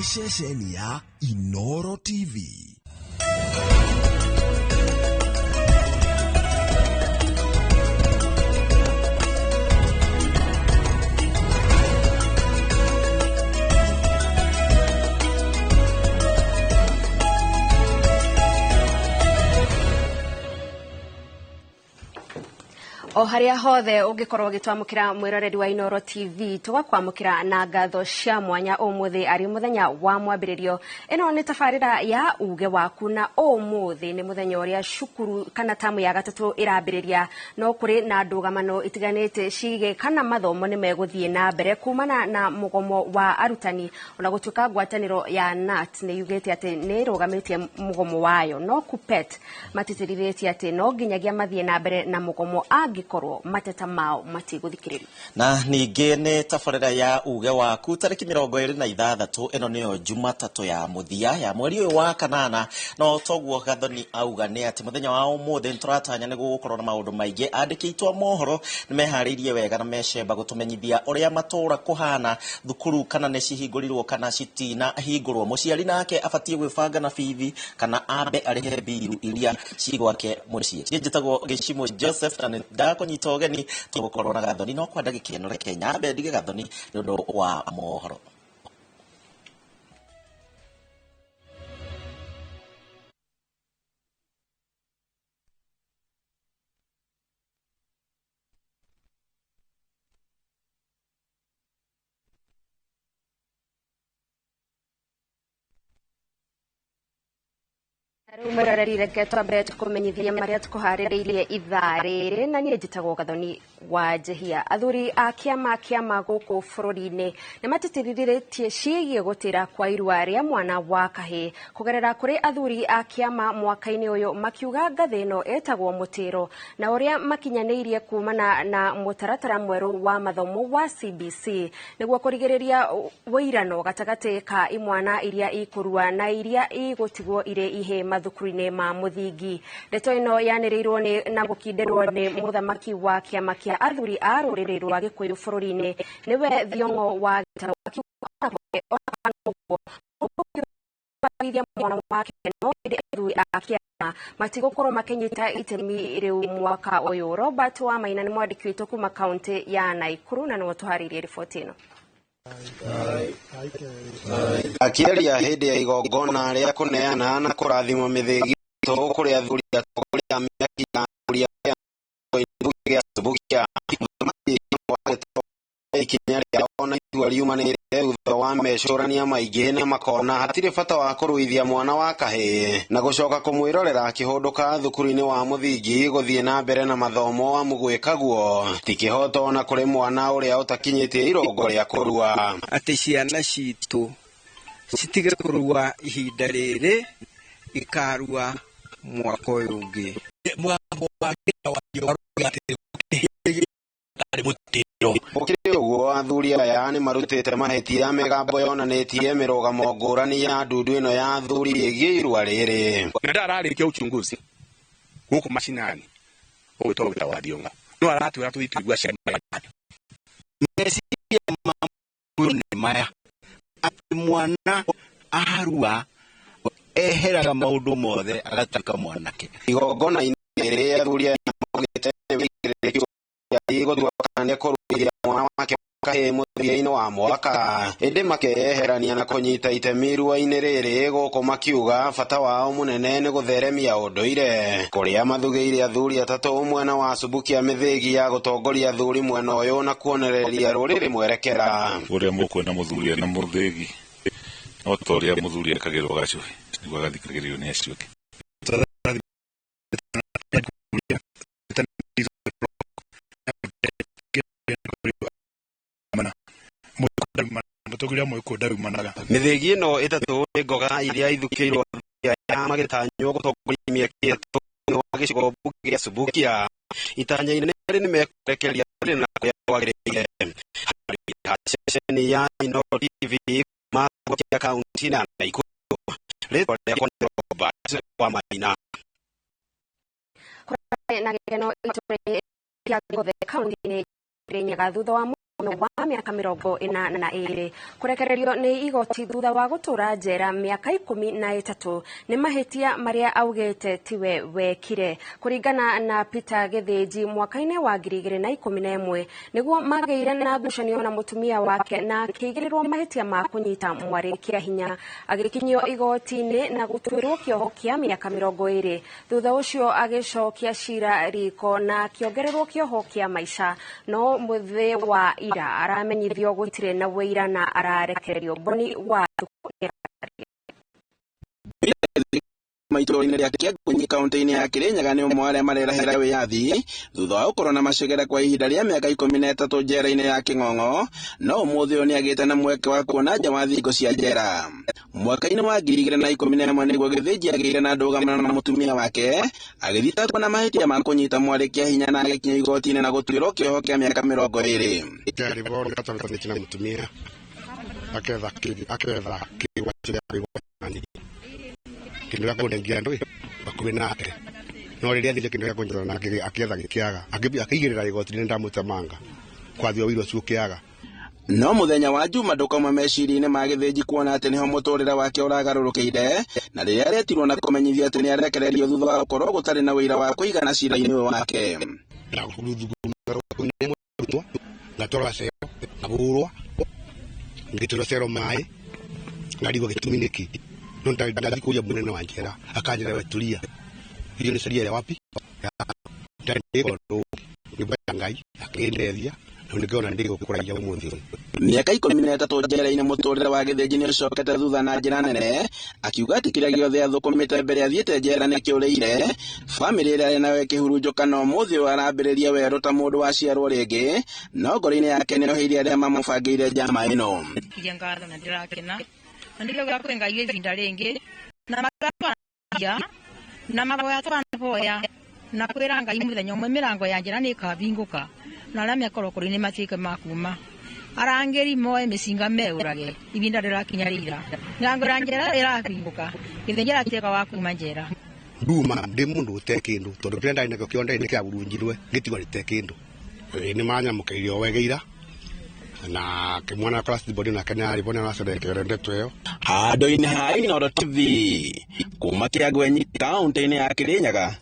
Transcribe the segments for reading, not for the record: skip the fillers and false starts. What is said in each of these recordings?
ni ceceni ya Inooro TV. O haria hothe ungikorwo gitwamukira mwiroreri wa Inooro TV tugakwamukira na ngatho cia mwanya umuthi ari muthenya wa mwambiririo. Eno ni tafarira ya uge waku na umuthi ni muthenya uria shukuru kana tamu ya gatatu irambiriria no kuri na ndugamano itiganite cige kana mathomo ni meguthie na mbere kumana na mugomo wa arutani ona gutuka ngwataniro ya NAT ni yugete ati ni rugamitie mugomo wayo no KUPPET matitiriretie ati no nginyagia mathie na mbere na mugomo korwo mateta mao matiguthikiriria na ninge ne tafarira ya uge waku tariki 26 eno niyo Jumatatu ya muthia ya mweri wa kanana no toguo gathoni auga ne ati muthenya wa umuthi turatanya ni gukorwo na maundu maingi andikitwa mohoro ni meharirie wega na mecemba gutumenyithia uria matura kuhana thukuru kana ne cihingurirwo kana citina hingurwo muciari nake abatie gwibanga na bithi kana ambe arihe biru iria cigwake mucie njitagwo Gicimo Joseph na konyita ogeni tugukorwo na gathoni no kwenda gikenore Kenya be ndige gathoni nundu wa mohoro. Umurarari reke twambe tukumenyithia maria tukuhaririirie ithariri na nie njitagwo Gathoni wa Jehia. Athuri a kiama guku bururi-ini ni matitiriretie ciigie gutira kwa irua ria mwana wa kahi kugerera kuri athuri a kiama mwaka-ini uyu makiuga ngathi ino etagwo mutiro na uria makinyaniirie kumana na mutaratara mweru wa mathomo wa CBC niguo kurigiriria wĩirano gatagati ka imwana iria ikurua na iria igutigwo ire ihe thukuru-ini ma muthingi. Ndeto ino yaniriirwo ni na gukinderwo ni muthamaki wa kiama kia athuri a ruriri rwa Gikuyu bururi-ini niwe Thiongo wa Gitaro mwana wake no athuri a kiama matigukorwo makinyita itemi riu mwaka uyu. Robert wa Maina ni mwandiki witu kuma kaunti ya Naikuru na no tuharirie riboti ino. Akiaria hindi ya igongona ria kuneana na kurathima mithigi to kuri athuri atoria miaki na athuri ya ndugia subukia ikinya ria ona itua riumanire thutha wa mecurania maingi na makona hatire bata wa kuruithia mwana wa kahi na gucoka kumwirorera akihunduka thukuru-ini wa muthingi guthie na mbere na mathomo wa mugwikaguo tikihoto na kuri mwana uria utakinyitie irongo ria kurua ati ciana citu citige kurua ihinda riri ikarua mwaka uyu ungi mwambo wa ukiri uguo athuri aya ni marutite mahetia megambo yonanitie mirugamo ngurani ya ndundu ino ya athuri igie irua riri na ndararikia uchunguzi guku mashinani ugitogita wa Thionga no aratwira tuithigua cia mesiria mambo ni maya ati mwana arua eheraga maundu mothe agataka mwanake igongona iri athuri aya mogite igothuakane kuruithia mwana wake kahi muthia-ini wa mwaka indi makeyeherania na kunyita itemi irua-ini riri guku makiuga bata wao munene ni gutheremia unduire kuria mathugiire athuri atatu mwena wa Subukia mithigi ya gutongoria athuri mwena uyu na kuonereria ruriri mwerekera uria mukwena muthuri na muthigi no toria muthuri akagirwo gacuhi niguo agathikagiririo ni acio ke mithigi ino itatu ngoga iria ithukirwo ya magitanywo gutongoria miaki itatu wa gicigo bunge gia Subukia itanya-ini ni mekurekeria na kwagiriire ceceni ya Inooro TV ma Subukia kaunti na Naikuru ritwa riakwa ni Robert wa Maina na geno itore ya kaunti ni Nyaga thutha wa ũkũrũ wa mĩaka 42 kũrekererio nĩ igoti thutha wa gũtũra njera mĩaka 13 nĩ mahĩtia marĩa augĩte tiwe wekire. Kũringana na Peter Githinji mwaka-inĩ wa 2011 nĩguo magĩire na ngucanio na mũtumia wake na akĩigĩrĩrwo mahĩtia ma kũnyita mwarĩ kĩa hinya, agĩkinyio igoti-inĩ na gũtuĩrwo kĩoho kĩa mĩaka 20. Thutha ũcio agĩcokia cira riko na akĩongererwo kĩoho kĩa maica, no mũthĩ wa ira aramenyithio gũtirĩ na wĩira na ararekererio. Boni wa maitũra-inĩ rĩa Kĩgunyĩ kaunti-inĩ ya Kirinyaga nĩ ũmwe arĩa marerahĩra wĩyathi thutha wa gũkorwo na macegera kwa ihinda rĩa mĩaka 13 njera-inĩ ya Kĩng'ong'o, no ũmũthĩ ũyũ nĩ agĩte na mweke wa kuona nja wa thingo cia njera. Mwaka-inĩ wa 2011 nĩguo Githinji agĩire na ndũgamano na mũtumia wake, agĩthitangwo na mahĩtia ma kũnyita mwarĩ kĩa hinya na agĩkinya igoti-inĩ na gũtuĩrwo kĩoho kĩa mĩaka 20. Ndaribona katangatĩ na mũtumia aketha kĩgwatĩ kindu ya kũnengia ndũĩ bakuwe nake, no rĩrĩa athire kindu ya kũnyitana nake akĩetha gĩkĩaga, akĩigĩrĩra igoti-inĩ ndamũtemanga kwathio wĩro ũcio ũkĩaga. No mũthenya wa Juma ndũkauma meciria-inĩ ma Githinji kuona atĩ nĩho mũtũrĩre wake ũragarũrũkĩire, na rĩrĩa aretirwo na kũmenyithia atĩ nĩ arekererio thutha wa gũkorwo gũtarĩ na wĩira wa kũigana cira-inĩ ũyũ wake. Ngatwara cero ngahũrwo ngĩtũra cero maĩ ngarigwo gĩtũmi nĩkĩ, no ndathi kũria mũnene wa njera akanjĩra wetulia hiyo nĩ sheria ya wapi ndĩgoro nĩbaya Ngai akĩndeithia na nĩngĩona ndĩgũkũraia ũmũthĩ. Mĩaka 13 njera-inĩ mũtũrĩre wa Githinji nĩ ũcokete thutha na njĩra nene, akiuga atĩ kĩrĩa gĩothe athũkũmĩte mbere athiĩte njera nĩ kĩũrĩire. Bamĩrĩ ĩrĩa arĩ nayo ĩkĩhurunjũka ũmũthĩ ũyũ arambĩrĩria werũ ta mũndũ waciarwo rĩngĩ, no ngoro-inĩ yake nĩ oheire arĩa mamũbangĩire njama ĩno. Ngatho na ndĩrakena na ndĩrauga kwĩ Ngai ihinda rĩngĩ na magatwangia na magoya twanavoya na kwĩra Ngai mũthenya ũmwe mĩrango ya njĩra nĩ ĩkabingũka na arĩa mekorokori nĩ matuĩke makuma, arangĩri moe mĩcinga meũrage ihinda rĩrakinya rĩira mĩrango ya njĩra ĩrabingũka, Githinji aratuĩka wa kuma njera. Nduma ndĩ mũndũ ũte kĩndũ tondũ kĩrĩa ndarĩ nakĩo kĩonde nĩ kĩaburunjirwe gĩtigwo rĩte kĩndũ, nĩ manyamũkĩire o wegeira na kimwana class body na kana ribona na serekere ndeto yo handũ-inĩ ha Inooro TV kuma Kĩgunyĩ kaunti-inĩ ya Kirinyaga.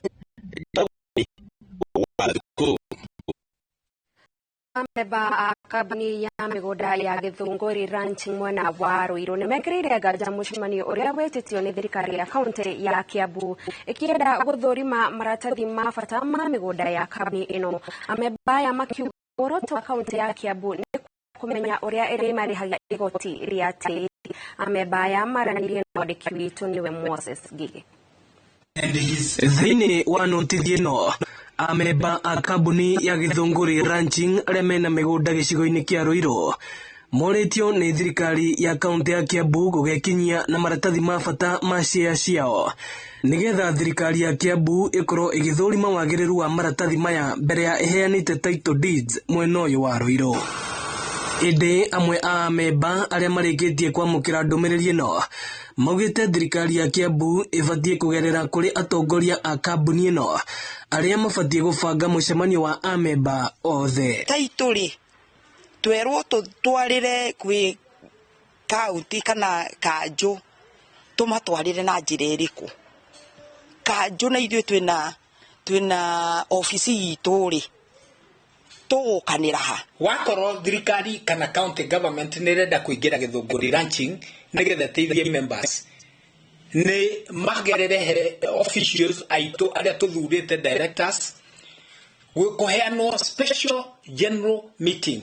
Ameba a kambuni ya mĩgũnda ya Gĩthũngũri Ranching mwena wa Ruiru nĩ mekĩrĩire nganja mũcemanio ũrĩa wĩtĩtio nĩ thirikari ya kaunti ya Kiambu ĩkĩenda gũthũrima maratathi ma bata ma mĩgũnda ya kambuni ĩno. Ameba ya makiuga muoroto wa kaunti ya Kiambu nĩ kũmenya ũrĩa ĩrĩmarĩhagia igoti rĩa tĩri. Ameba ya maranĩirie na mwandĩki witũ nĩwe Moses Gigi. Thĩinĩ wa notithia ĩno, ameba a kambuni ya Gĩthũngũri Ranching arĩa mena mĩgũnda gĩcigo-inĩ kĩa Ruiru morĩtio nĩ thirikari ya kaunti ya Kiambu gũgekinyia na maratathi ma bata ma share ciao nĩgetha thirikari ya Kiambu ĩkorwo ĩgĩthũrima wagĩrĩru wa maratathi maya mbere ya ĩheanĩte title deeds mwena ũyũ wa Ruiru. Ĩndĩ amwe a ameba arĩa marĩkĩtie kwamũkĩra ndũmĩrĩri ĩno maugĩte thirikari ya Kiambu ĩbatiĩ kũgerera kũrĩ atongoria a kambuni ĩno arĩa mabatiĩ gũbanga mũcemanio wa ameba othe. Taitũrĩ twerwo tũtwarĩre kwĩ kaunti kana kanjũ tũmatwarĩre na njĩra ĩrĩkũ. Kanjũ na ithuĩ twĩna ofici itũ-rĩ tũgũkanĩra ha. Wakorwo thirikari kana county government nĩ renda kũingĩra Gĩthũngũri Ranching nĩgetha teithie members nĩ magerere officials aitũ arĩa tũthurĩte directors kũheanwo special general meeting.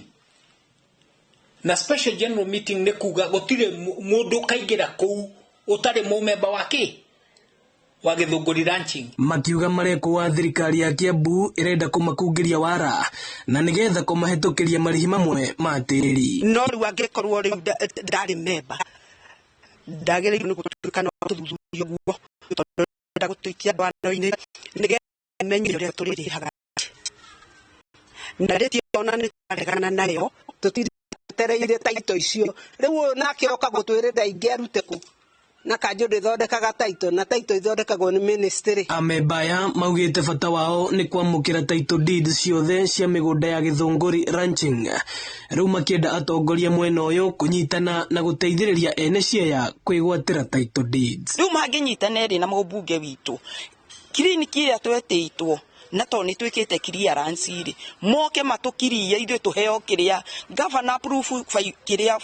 Na special general meeting nĩ kuga gũtirĩ mũndũ kaingĩra kũu ũtarĩ mũmemba wake wa Gĩthũngũri Ranching. Makiuga mareko wa thirikari ya Kiambu ĩrenda kũmakungĩria wara na nĩgetha kũmahĩtũkĩria marĩhi mamwe ma tĩri. No rĩu angĩkorwo rĩu ndarĩ memba ndagĩrĩirwo nĩ gũtuĩka no tũthuthurio guo tondũ ndagũtũikia ndwano-inĩ nĩgetha menye ũrĩa tũrĩrĩhaga. Na rĩtiona nĩ twaregana nayo tũtitereire taito icio rĩu nake oka gũtwĩrĩra ingĩ arute kũ na kanjo ndithondekaga taito na taito ithondekagwo ni ministry. Amemba aya maugite bata wao ni kwamukira title deed ciothe cia migunda ya Githunguri ranching. Riu makienda atongoria mwena uyu kunyitana na guteithiriria ene ciaya kwigwatira title deeds. Riu manginyitana ri na mũmbunge witu kiriniki ĩrĩa twetĩtwo na to nĩ twĩkĩte clearance ri moke matukirie ithuĩ tuheo kiria governor approve kiria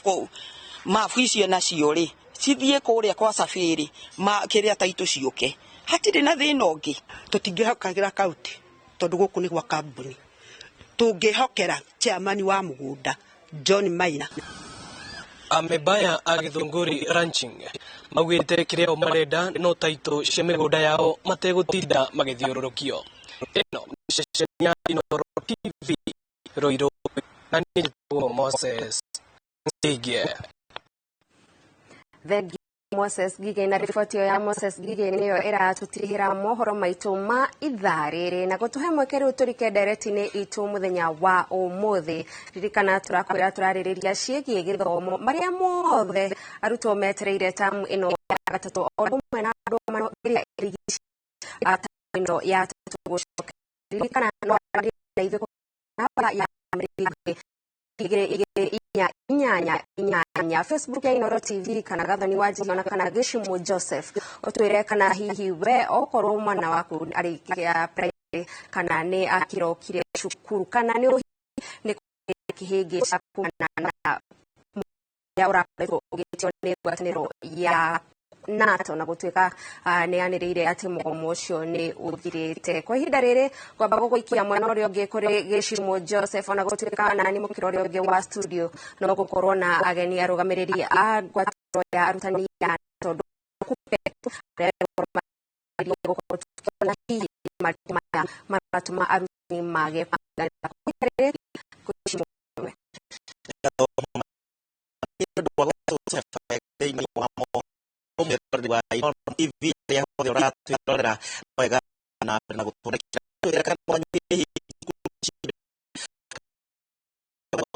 maficio nacio ri cithie kuria kwa safari ma kiria taito ciuke hatire na thina ungi tutingihokagĩra county tondu guku ni gwa kambuni tungihokera chairman wa mugunda John Maina. Amebaya a Githunguri ranching maugite kiria o marenda no taito cia migunda yao mategutinda magithiururukio. Eno ya Inoro TV Roiro na ni Moses Gige. Thengi Moses Gige na riboti ya Moses Gige niyo iratutihira mohoro maitu ma itharire na gutuhe mwekeri uturike direct-ini itu muthenya wa umuthi. Ririkana turakwira turaririria ciigie githomo maria mothe arutwo metereire tamu ino ya gatatu o mwena ndumano iria irigici atano ya tatu gucoka. Ririkana no ari na ithuko na para ya Amerika inyanya Facebook ya Inoro TV kana Gathoni Wanjigi na kana Gishimu Joseph otwire kana hihi we okorwo mwana waku ari ya primary kana ni akirokire cukuru kana ni kihigi sakuna na ya urakoretwo ugitio ni gwataniro ya NATO na gutwika ni anirire ati mugomo ucio ni uthirite kwa ihinda riri kwamba guikia mwena uria ungi kuri Gishimu Joseph na gutwika na ni mukiro uria ungi wa studio no gukorwo na ageni arugamiriri a gwatiro ya arutani ya tondu kupe na hii maratuma arutani mage Gishimu wa Inoro TV ya hodi oratu orera wega na guturekira kana wanyi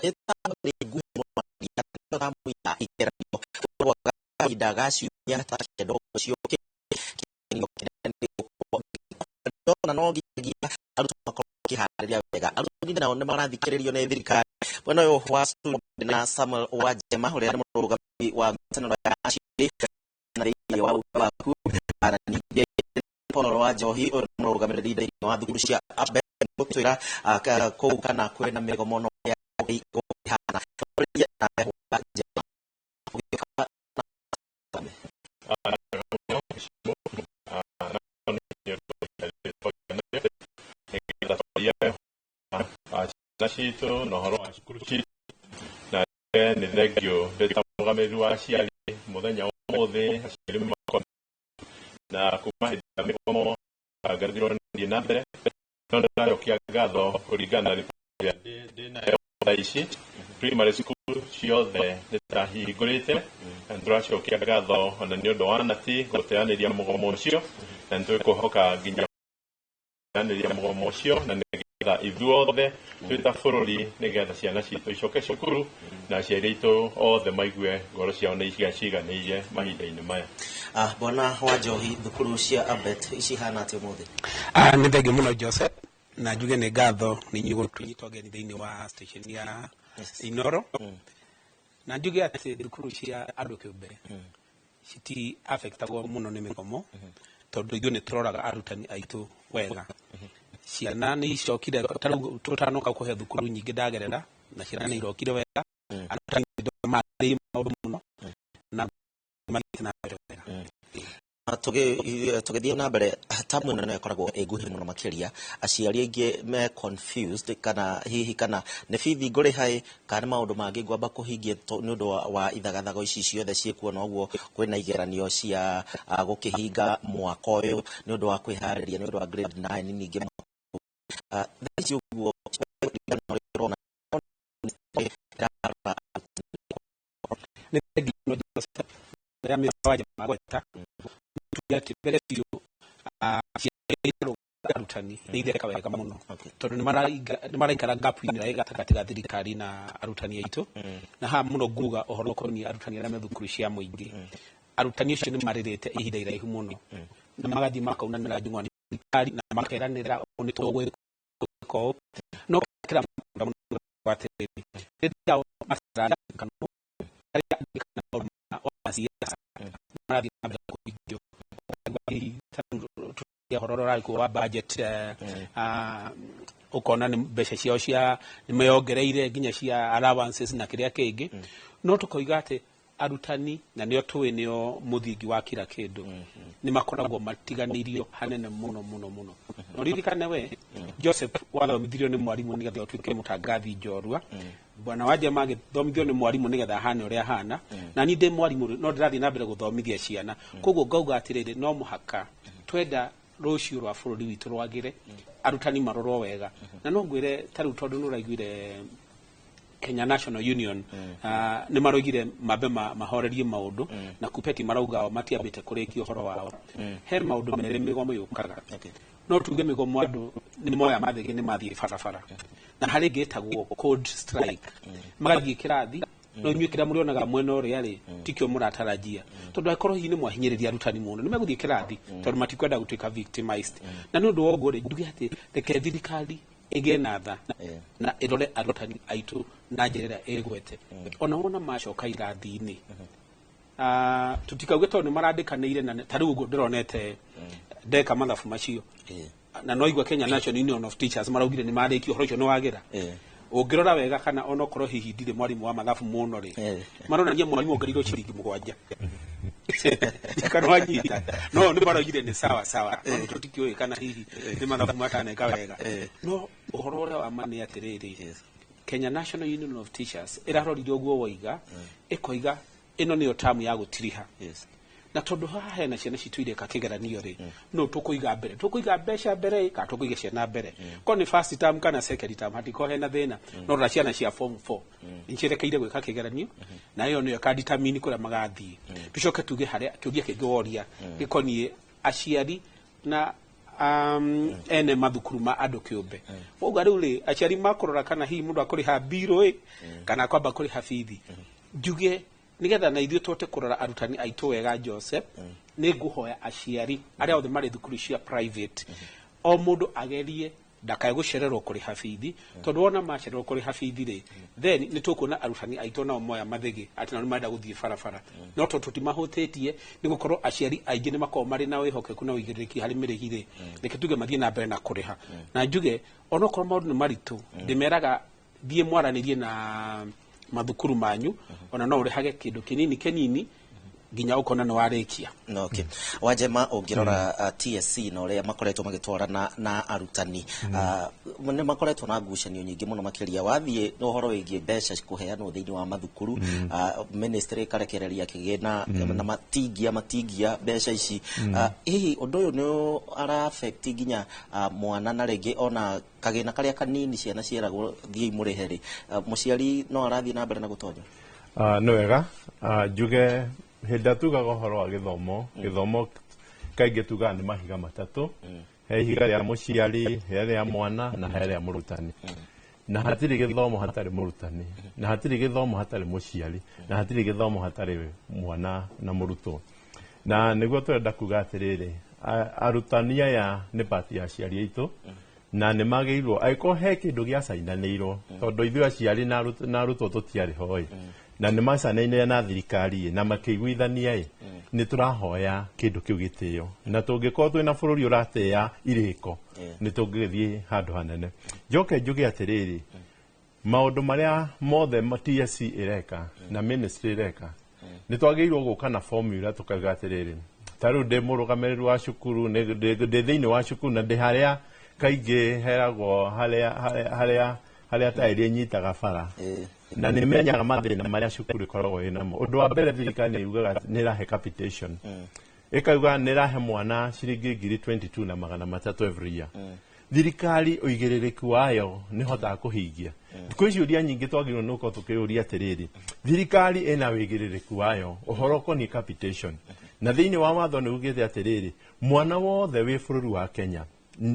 eta ni gumo ya tamu ya ikerano wa idagashi ya tashedo sioke kingo kinende ko na no gigia arutu makoki hariria wega arutu na one marathikiririo ne thirikari bona yo wastu na Samuel Wajema uria ni murugami wa mtano ya ashiri na wa waku ana ni Paul wa Johi urugamiriri thini wa thukuru cia abe mutwira ko kana kwena migomo no ya hana Nashito no horo ashikuruchi na ni thegio ndetamugamiriri wa ciari muthenya umuthi ashiri makon na kuma hita migomo agathiro ndi na mbere no ndayo kia gatho kuringana na ndina thaici primary school ciothe nitahingurite na nduracokia gatho ona ni undu wa nati guteaniria mugomo ucio na nitwikuhoka nginya guteaniria mugomo ucio na nigetha ithuothe twita bururi nigetha ciana citu icoke cukuru na aciari aitu othe maigue ngoro ciao ni ciganĩire mahinda-inĩ maya. Bona Wanjohi thukuru cia Abet icihana atĩa mũthĩ? Nĩ thengiũ mũno Joseph na njuge nĩ ngatho nĩ inyuĩ gũtũnyita ũgeni thĩinĩ wa station ya Inoro na njuge atĩ thukuru cia andũ kĩũmbe citi affectagwo mũno nĩ mĩgomo tondũ ithuĩ nĩ tũroraga arutani aitũ wega. Ciana nĩ icokire tũtanoka kũhe thukuru nyingĩ ndagerera na ciana nĩ irokire wega arutani marĩ maũndũ mũno na magĩtena wega. Tugithie na mbere tamu ĩno nĩkoragwo ĩnguhĩ mũno makĩria aciari aingĩ me confused kana hihi kana nĩ bithi ngũrĩ hai kana maũndũ mangĩ ngwamba kũhingia nĩ ũndũ wa ithagathago ici ciothe ciĩkuona ũguo kwĩna igeranio cia gũkĩhinga mwaka ũyũ nĩ ũndũ wa kwĩharĩria nĩ ũndũ wa grade 9 ningĩ thaici ũguo ya miwaje magweta tuyati bere biyo arutani nĩitheka wega mũno tondũ nĩ maraikara gap-inĩ ĩrĩa gatagatĩ ga thirikari na arutani aitũ na haha mũno nguga ũhoro ũkoniĩ arutani arĩa me thukuru cia mũingĩ arutani acio nĩ marĩrĩte ihinda iraihu mũno na magathi makaunanĩra njung'wa nĩ thirikari na makeranĩra nĩ tũgwĩka ũũ no kĩra mũno atĩrĩrĩ rĩrĩa macera kana arĩa andĩkana maũndũ ma siasa marathi na mbere kũhingio ũhoro ũrarĩkuo wa budget ukona ni mbeca ciao cia nimeongereire nginya cia allowances na kiria kingi no tukoiga ati arutani na nio tuwe nio muthingi wa kila kindu ni makoragwo matiganirio hanene muno no ririkane we Joseph wathomithirio ni mwarimu nigetha utuike mutangathi njorua bwana waje magithomithio ni mwarimu nigetha hana uria hana na ni ndi mwarimu no ndirathi na mbere guthomithia ciana koguo ngauga atiriri no muhaka twenda rucio rwa bururi witu rwagire arutani marorwo wega na no ngwire taru tondu no raiguire Kenya National Union ni marogire mabe mahorerie maundu na kupeti marauga matiambite kurikio horo wao he maundu menere migomo yukaga no tuge migomo andu ni moya mathigi ni mathie farafara na hari getagwo code strike magathie kirathi no nywe kira murionaga mwena uria ri tikio muratarajia tondu akoro hi ni mwahinyiriria arutani muno ni meguthie kirathi tondu matikwenda gutuika victimized na nundu wo ngore nduge ati reke thirikari igena tha na irore arutani aitu na njirira igwete ona macoka irathi-ini tutikauge tondu marandikanire na tariu uguo ndironete ndeka mathabu macio na no igwa Kenya National Union of Teachers maraugire ni marikio horo cio no wagira ungirora wega kana ona korwo hihi ndire mwarimu wa mathabu muno ri maronagia mwarimu ongerirwo ciringi 7 kana wanyita no ni marogire ni sawa tutikio kana hihi ni mathabu mataneka wega no uhoro uria wa mani atiriri Kenya National Union of Teachers irarorire uguo woiga ikoiga ino niyo tamu ya gutiriha na tondu haha hena ciana cituire kakigeranio ri no tukuiga mbeca mbere ka tukuiga ciana mbere ko ni first term kana second term hatiko hena thina no ra ciana cia form 4 incherekeire gwika kigeranio na iyo niyo ka determine kuria magathi tucoke tuge haria kiugia kigoria gikonie aciari na ene mathukuru ma andu kiumbe uga riu ri aciari makorora kana hi mundu akuri ha biro kana kwamba kuri ha fithi njuge nigetha na ithuĩ tũhote kũrora arutani aitũ wega Joseph nĩ ngũhoya aciari arĩa othe marĩ thukuru cia private o mũndũ agerie ndakae gũcererwo kũrĩha bithi tondũ wona macererwo kũrĩha bithi rĩ then nĩ tũkuona arutani aitũ nao moya mathĩgĩ atĩ nao nĩ marenda gũthiĩ barabara no tondũ tũtimahũtĩtie nĩ gũkorwo aciari aingĩ nĩ makoragwo marĩ na wĩhokeku na ũigĩrĩrĩki harĩ mĩrĩhi rĩ reke tuge mathiĩ na mbere na kũrĩha na njuge onokorwo maũndũ nĩ maritũ ndĩmeraga thiĩ mwaranĩrie na mathukuru manyu ona no urihage kindu kinini ginya ukona no warikia no okay wajema ungirora TSC no ria makoretwo magitwarana na arutani ne makoretwo na ngucanio nyingi muno makiria wathie no horo wigie mbeca kuheanwo thiini wa mathukuru ministry karekereria kigena na matigia mbeca ici hihi undu uyu no ara affect ginya mwana na rege ona kagena karia kanini ciana cieragwo thii muriheri muciari no arathi na mbere na gutonya no wega juge henda tugaga horo wa githomo kaingĩ tugaga nĩ mahiga matatu he ihiga rĩa mũciari he rĩa mwana na he rĩa mũrutani na hatirĩ gĩthomo hatarĩ mũrutani na hatirĩ gĩthomo hatarĩ mũciari na hatirĩ gĩthomo hatarĩ mwana na mũrutwo na nĩguo twenda kuga atĩrĩrĩ arutani aya nĩ pati ya aciari aitũ na nĩ magĩrĩirwo angĩkorwo he kĩndũ gĩacainanĩirwo tondũ ithuĩ aciari na arutwo tũtiarĩ hoi na nĩ macanaine na thirikari na makĩiguithania nĩ tũrahoya kĩndũ kĩu gĩtĩo na tũngĩkorwo twĩna bũrũri ũratĩa irĩko nĩ tũngĩthiĩ handũ hanene njoke njuge atĩrĩrĩ maũndũ marĩa mothe TSC ĩreka na ministry ĩreka nĩ twagĩrĩirwo gũka na formula tũkauga atĩrĩrĩ tarĩu ndĩ mũrũgamĩrĩri wa cukuru ndĩ thĩinĩ wa cukuru na ndĩ harĩa kaingĩ heragwo harĩa taĩri nyitaga bara na nĩ menyaga mathĩna marĩa cukuru ikoragwo ĩnamo ũndũ wa mbere thirikari nĩ yugaga nĩ ĩrahe capitation ĩkauga nĩ ĩrahe mwana ciringi 22,300 every year thirikari ũigĩrĩrĩku wayo nĩ hotaga kũhingia thikũ ici ũria nyingĩ twagĩrĩirwo nĩ gũkorwo tũkĩũria atĩrĩrĩ thirikari ĩna ũigĩrĩrĩku wayo ũhoro ũkoniĩ capitation na thĩinĩ wa watho nĩ ugĩte atĩrĩrĩ mwana wothe wĩ bũrũri wa Kenya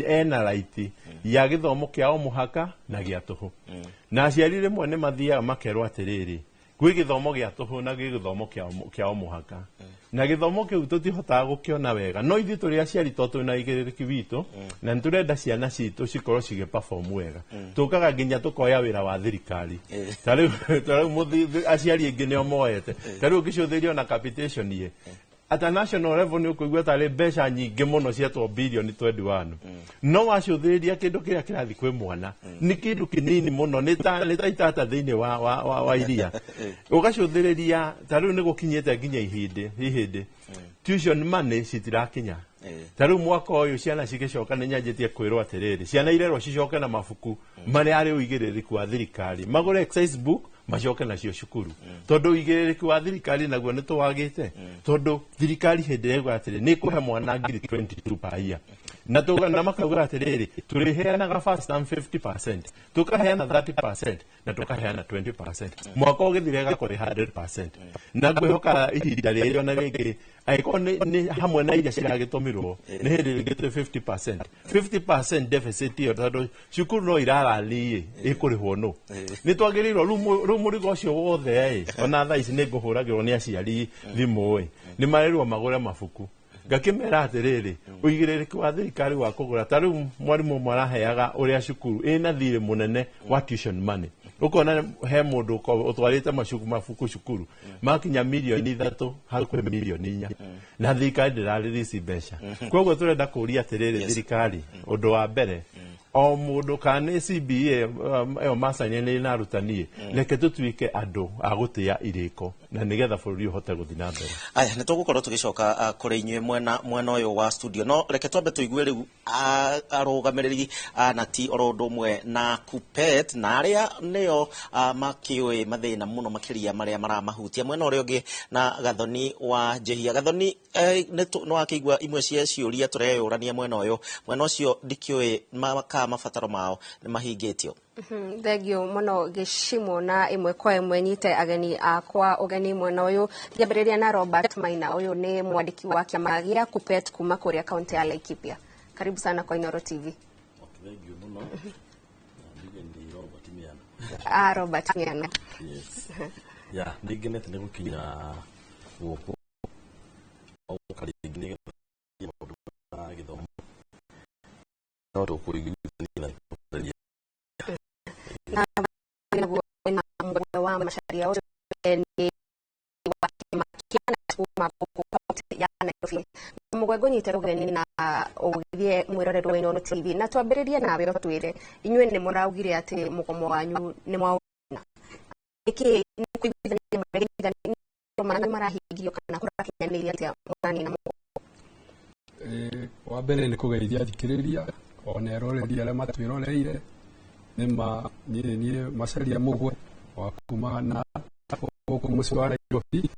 ena right ya gĩthomo kĩa o mũhaka na gĩa tũhũ na aciari rĩmwe nĩ mathiaga makerwo atĩrĩrĩ gwĩ gĩthomo gĩa tũhũ na gĩ gĩthomo kĩa o mũhaka na gĩthomo kĩu tũtihotaga gũkĩona wega no ithuĩ tũrĩ aciari to twĩna ũigĩrĩrĩki witũ na nĩtũrenda ciana citũ cikorwo cigĩ perform wega tũkaga nginya tũkoya wĩra wa thirikari tarĩu aciari aingĩ nĩo moete tarĩu ũngĩcũthĩrio na capitation ye at a national level nĩ ũkũigua tarĩ mbeca nyingĩ mũno ciatwo birioni 21 no wacũthĩrĩria kĩndũ kĩrĩa kĩrathi kwĩ mwana nĩ kĩndũ kĩnini mũno nĩ ta itata thĩinĩ wa iria ũgacũthĩrĩria tarĩu nĩ gũkinyĩte nginya ihĩndĩ tuition money citirakinya tarĩu mwaka ũyũ ciana cigĩcoka nĩ nyanjĩtie kwĩrwo atĩrĩrĩ ciana irerwo cicoke na mabuku marĩa arĩ ũigĩrĩrĩku wa thirikari magũre exercise book macoke nacio cukuru tondũ ũigĩrĩrĩku wa thirikari naguo nĩ tũwagĩte tondũ thirikari hĩndĩ ĩyo atĩrĩ nĩ kũhe mwana ngiri 22 per year na makauga atĩrĩrĩ tũrĩheanaga first term 50% tũkaheana 30% na tũkaheana 20% mwaka ũgĩthira ĩgakũrĩ 100% na ngwĩhoka ihinda rĩrĩ ona rĩngĩ angĩkorwo nĩ hamwe na iria ciragĩtũmirwo nĩ hĩndĩ rĩngĩ 50% deficit ĩyo tondũ cukuru no iraraniĩ ĩkũrĩhwo nũ nĩ twagĩrĩirwo rĩu mũrigo ũcio wothe ona thaa ici nĩ ngũhũragĩrwo nĩ aciari thimũ nĩ marĩrwo magũre mabuku ngakĩmera atĩrĩrĩ ũigĩrĩrĩki wa thirikari wa kũgũra tarĩu mwarimũ ũmwe araheaga ũrĩa cukuru ĩna thirĩ mũnene wa tuition money ũkona he mũndũ ũtwarĩte mabuku cukuru makinya mirioni 3 harĩ mirioni 4 na thirikari ndĩrarĩrĩci mbeca koguo tũrenda kũria atĩrĩrĩ thirikari ũndũ wa mbere o mũndũ kana CBA ĩyo macania na arutani reke tũtuĩke andũ a gũtĩa irĩko na nĩgetha bũrũri ũhote gũthiĩ na mbere. Aya nĩ tũgũkorwo tũgĩcoka kũrĩ inyuĩ mwena ũyũ wa studio no reke twambe tũigue rĩu arũgamĩrĩri na ti oro ũndũ ũmwe na KUPPET na arĩa nĩo makĩũĩ mathĩna mũno makĩria marĩa maramahutia mwena ũrĩa ũngĩ na Gathoni wa Njehia. Gathoni nĩ wakĩigua imwe cia ciũria tũreyũrania mwena ũyũ mwena ũcio ndikĩũĩ mabataro mao nĩ mahingĩtio. Thengio mũno gĩcimo na ĩmwe kwa ĩmwe nyite ageni akwa ũgeni mwena ũyũ ngĩambĩrĩria na Robert Maina ũyũ nĩ mwandĩki wa kĩama gĩa KUPPET kuma kũrĩa kaunti ya Laikipia. Karibu sana kwa Inooro TV. Thengio mũno ndi Robert Miana. Robert Miana. Yes. Ya nĩngenete nĩ gũkinya gũkũ o karingi nĩ maũndũ ma gĩthomo no tũkũiguithania na wa Macharia ni mugwego nyitero geni na ogithie mwirorero wa Inooro TV na twambĩrĩrie nawe twĩre inyuĩ nĩ mũraugire atĩ mũgomo wanyu nĩ mwaona iki nĩ kuithania mana marahingio kana kũrakinyanĩria atĩa mwani na wa mbere nĩ kũgeithia thikĩrĩria ona eroreri arĩa matwĩroreire nĩ Macharia Mũgwe wa kuma na gũkũ mũciĩ wa Nairobi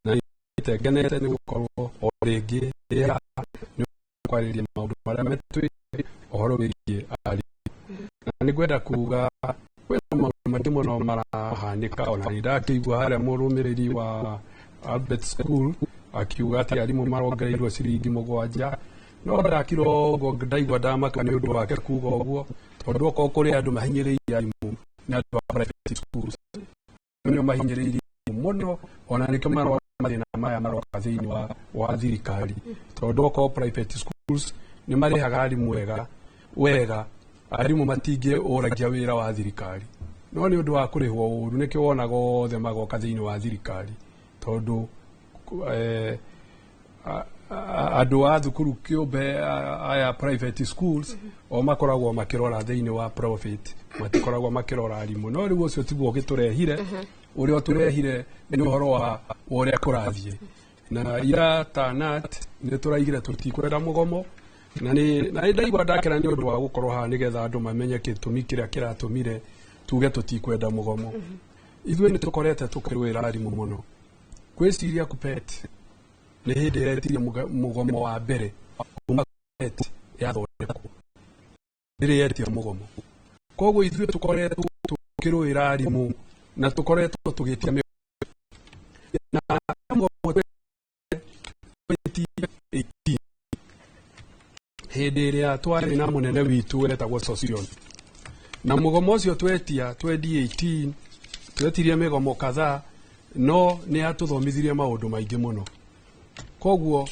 na nĩtengenete nĩ gũkorwo o rĩngĩ nĩ kwarĩria maũndũ marĩa metwĩre ũhoro wĩgiĩ arimũ na nĩ ngwenda kuga kwĩna maũndũ maingĩ mũno marahanĩka ona nĩndakĩigua harĩa mũrũmĩrĩri wa Albert School akiuga atĩ arimũ marongereirwo ciringi 7 no ndakirwo ndaigua ndamaka nĩ ũndũ wake kuga ũguo tondũ okorwo kũrĩ andũ mahinyĩrĩirie arimũ nĩ andũ a private schools nĩo mahinyĩrĩirie mũno ona nĩkĩo marona mathĩna maya maroka thĩinĩ wa thirikari tondũ okorwo private schools nĩ marĩhaga arimũ wega arimũ matingĩũragia wĩra wa thirikari no nĩ ũndũ wa kũrĩhwo ũru nĩkĩo wonaga othe magoka thĩinĩ wa thirikari tondũ andũ a thukuru kĩũmbe aya private schools o makoragwo makĩrora thĩinĩ wa profit matikoragwo makĩrora arimũ no rĩu ũcio tiguo gĩtũrehire ũrĩa tũrehire nĩ ũhoro wa ũrĩa kũrathiĩ na ira tanat nĩ tũraigire tũtikwenda mũgomo na nĩ ndaigua ndakena nĩ ũndũ wa gũkorwo haha nĩgetha andũ mamenye gĩtũmi kĩrĩa kĩratũmire tuge tũtikwenda mũgomo ithuĩ nĩ tũkorete tũkĩrũĩra arimũ mũno gwĩciria KUPPET nĩ hĩndĩ ĩretirie mũgomo wa mbere kuma KUPPET yathondekwo rĩrĩa yetie mũgomo koguo ithuĩ tũkoretwo tũkĩrũĩra arimũ na tũkoretwo tũgĩtia na hĩndĩ ĩrĩa twarĩ na mũnene witũ wetagwo Sossion na mũgomo ũcio twetia 2018 twetirie mĩgomo kadhaa no nĩ atũthomithirie maũndũ maingĩ mũno. Koguo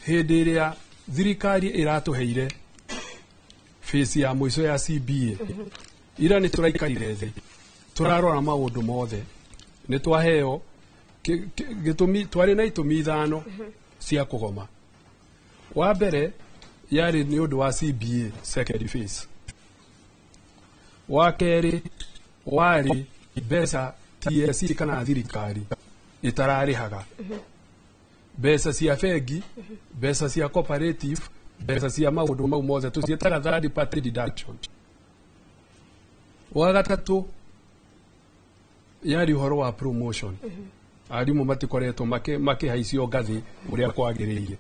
hĩndĩ ĩrĩa thirikari ĩratũheire phase ya mũico ya CBA, ira nĩ tũraikarire thĩ tũrarora maũndũ mothe, nĩ twaheo gĩtũmi, twarĩ na itũmi ithano cia kũgoma. Wa mbere yarĩ nĩ ũndũ wa CBA second phase. Wa kerĩ warĩ mbeca TSC kana thirikari itararĩhaga, mbeca cia bengi, mbeca cia cooperative, mbeca cia maũndũ mau mothe tũciĩtaga third party deduction. Wa gatatũ yarĩ ũhoro wa promotion, arimũ matikoretwo makĩhaicio ngathĩ ũrĩa kwagĩrĩire.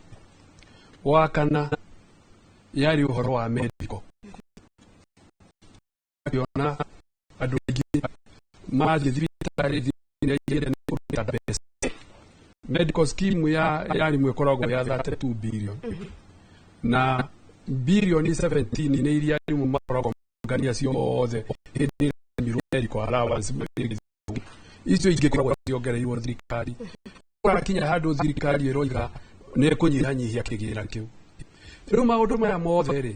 Wa kana yarĩ ũhoro wa medical, akiona andũ aingĩ mathiĩ thibitarĩ nĩ kũruta mbeca. Medical scheme ya arimũ ĩkoragwo ya 32 billion na billion 17 nĩ iria arimũ makoragwo ngania ciothe hĩndĩ ya medical allowance. Icio ingĩ koragwo ciongereirwo thirikari. Kũrakinya handũ thirikari ĩroiga nĩ kũnyihanyihia kĩgĩra kĩu. Rĩu maũndũ maya mothe rĩ,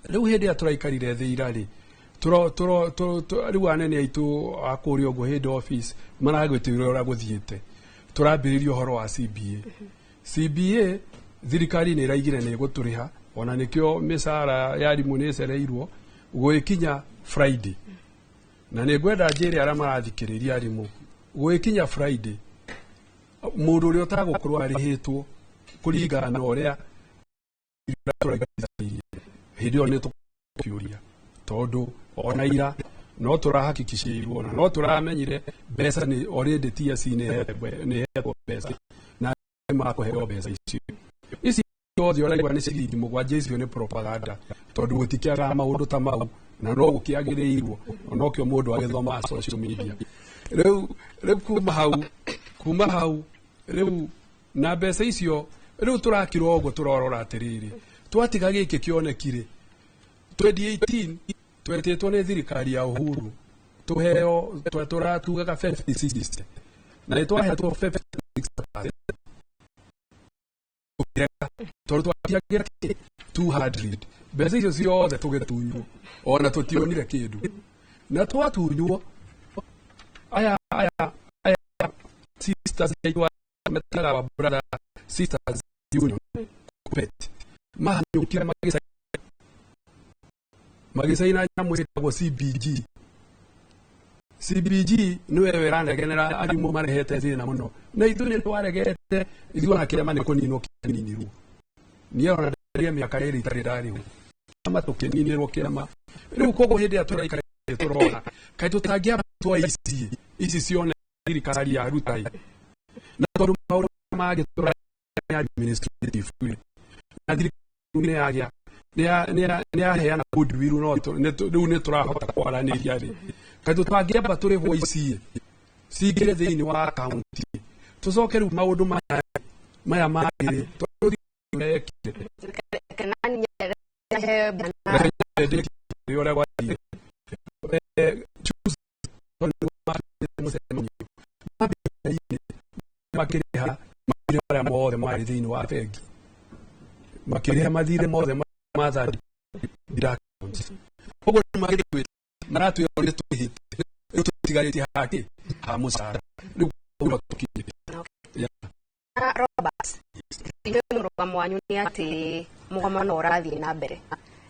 rĩu hĩndĩ ya tũraikarire thĩ ira rĩ, rĩu anene aitũ akũrĩa ũguo head office maragwĩtĩrĩra ũrĩa gũthiĩte, tũrambĩrĩria ũhoro wa CBA. CBA thirikari nĩ ĩraigire nĩ gũtũrĩha, ona nĩkĩo mĩcara ya arimũ nĩ ĩcereirwo gwĩkinya Friday. Na nĩ ngwenda njĩre arĩa marathikĩrĩria arimũ, gwĩkinya Friday mũndũ ũrĩa ũtagũkorwo arĩhĩtwo kũringana na ũrĩa hĩndĩ ĩyo nĩ tũkũria, tondũ ona ira no tũrahakikicĩirwo na no tũramenyire mbeca nĩ already TSC nĩ hetwo mbeca na makũheo mbeca icio. Ici ciothe ũraigua nĩ ciringi mũgwanja, icio nĩ propaganda, tondũ gũtikĩaga maũndũ ta mau na no gũkĩagĩrĩirwo, ona kĩo mũndũ agĩthoma social media. Rĩu kuma hau rĩu na mbeca icio rĩu tũrakirwo ũguo tũrorora atĩrĩrĩ, twatiga gĩkĩ kĩonekire 2018 twetĩtwo nĩ thirikari ya Uhuru tũheo tũratugaga 50-60 na nĩ twahetwo 56%, tondũ twakiagĩra 200. Mbeca icio ciothe tũgĩtunywo, ona tũtionire kĩndũ, na twatunywo aya sisters metaga wa brother sisters union kupet mahanyukira magisaina nyamu ĩtagwo CBG niwe wĩranegenera arimũ marehete thĩna mũno, na ithuĩ nĩ twaregete, ithuĩ ona kĩrema nĩ kũninwo kĩaninirwo. Niĩ ona ndarĩa mĩaka ĩrĩ itarĩ ndarĩho ama tũkĩninĩrwo kĩrema. Rĩu koguo hĩndĩ ya tũraikara tũrona kaĩ tũtangĩamba twa ici cione thirikari ya rutai, na tondũ maũndũ mangĩ tũra administrative na thirikari nĩ yaheana goodwill, no rĩu nĩ tũrahota kwaranĩria rĩ, kaĩ tũtangĩamba tũrĩhwo ici cingĩre thĩinĩ wa akaunti, tũcoke rĩu maũndũ maya mangĩ tũrekire makĩrĩha marĩa mothe marĩ thĩinĩ wa bengi, makĩrĩha mathirĩ mothe ma third deductions. Ũguo nĩ magĩrĩte maratwĩra nĩ tũhĩte, rĩu tũtigarĩtie haki ha mũcara, rĩu ũguo tũkinyĩte. Robert, inyuĩ mũrũgamo wanyu nĩ atĩ mũgomo no ũrathiĩ na mbere.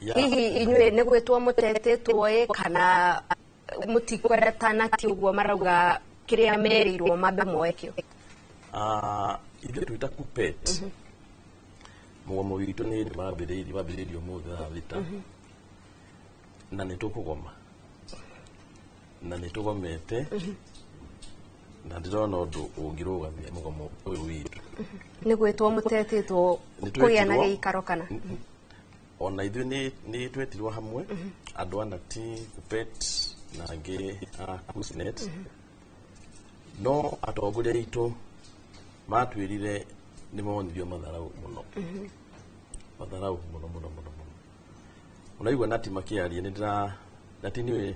Hihi inyuĩ nĩ gwĩtwo mũtetĩtwo kana mũtikwendetana ti ũguo marauga kĩrĩa merĩirwo mambe mwekio? Ithuĩ twĩta KUPPET mũgomo witũ nĩ wambĩrĩirio ũmũthĩ thaa thita, na nĩ tũkũgoma na nĩ tũgomete, na ndĩrona ũndũ ũngĩrũgamia mũgomo ũyũ witũ. Nĩ gwĩtwo mũtetĩtwo kũgĩa na gĩikaro kana? Ona ithuĩ nĩ twetirwo hamwe andũ ana ti KUPPET na angĩ a KUSNET, no atongoria aitũ matwĩrire nĩ monirio matharau mũno, matharau mũno. Unaigua Nati makĩaria nĩ ndĩra Nati nĩwe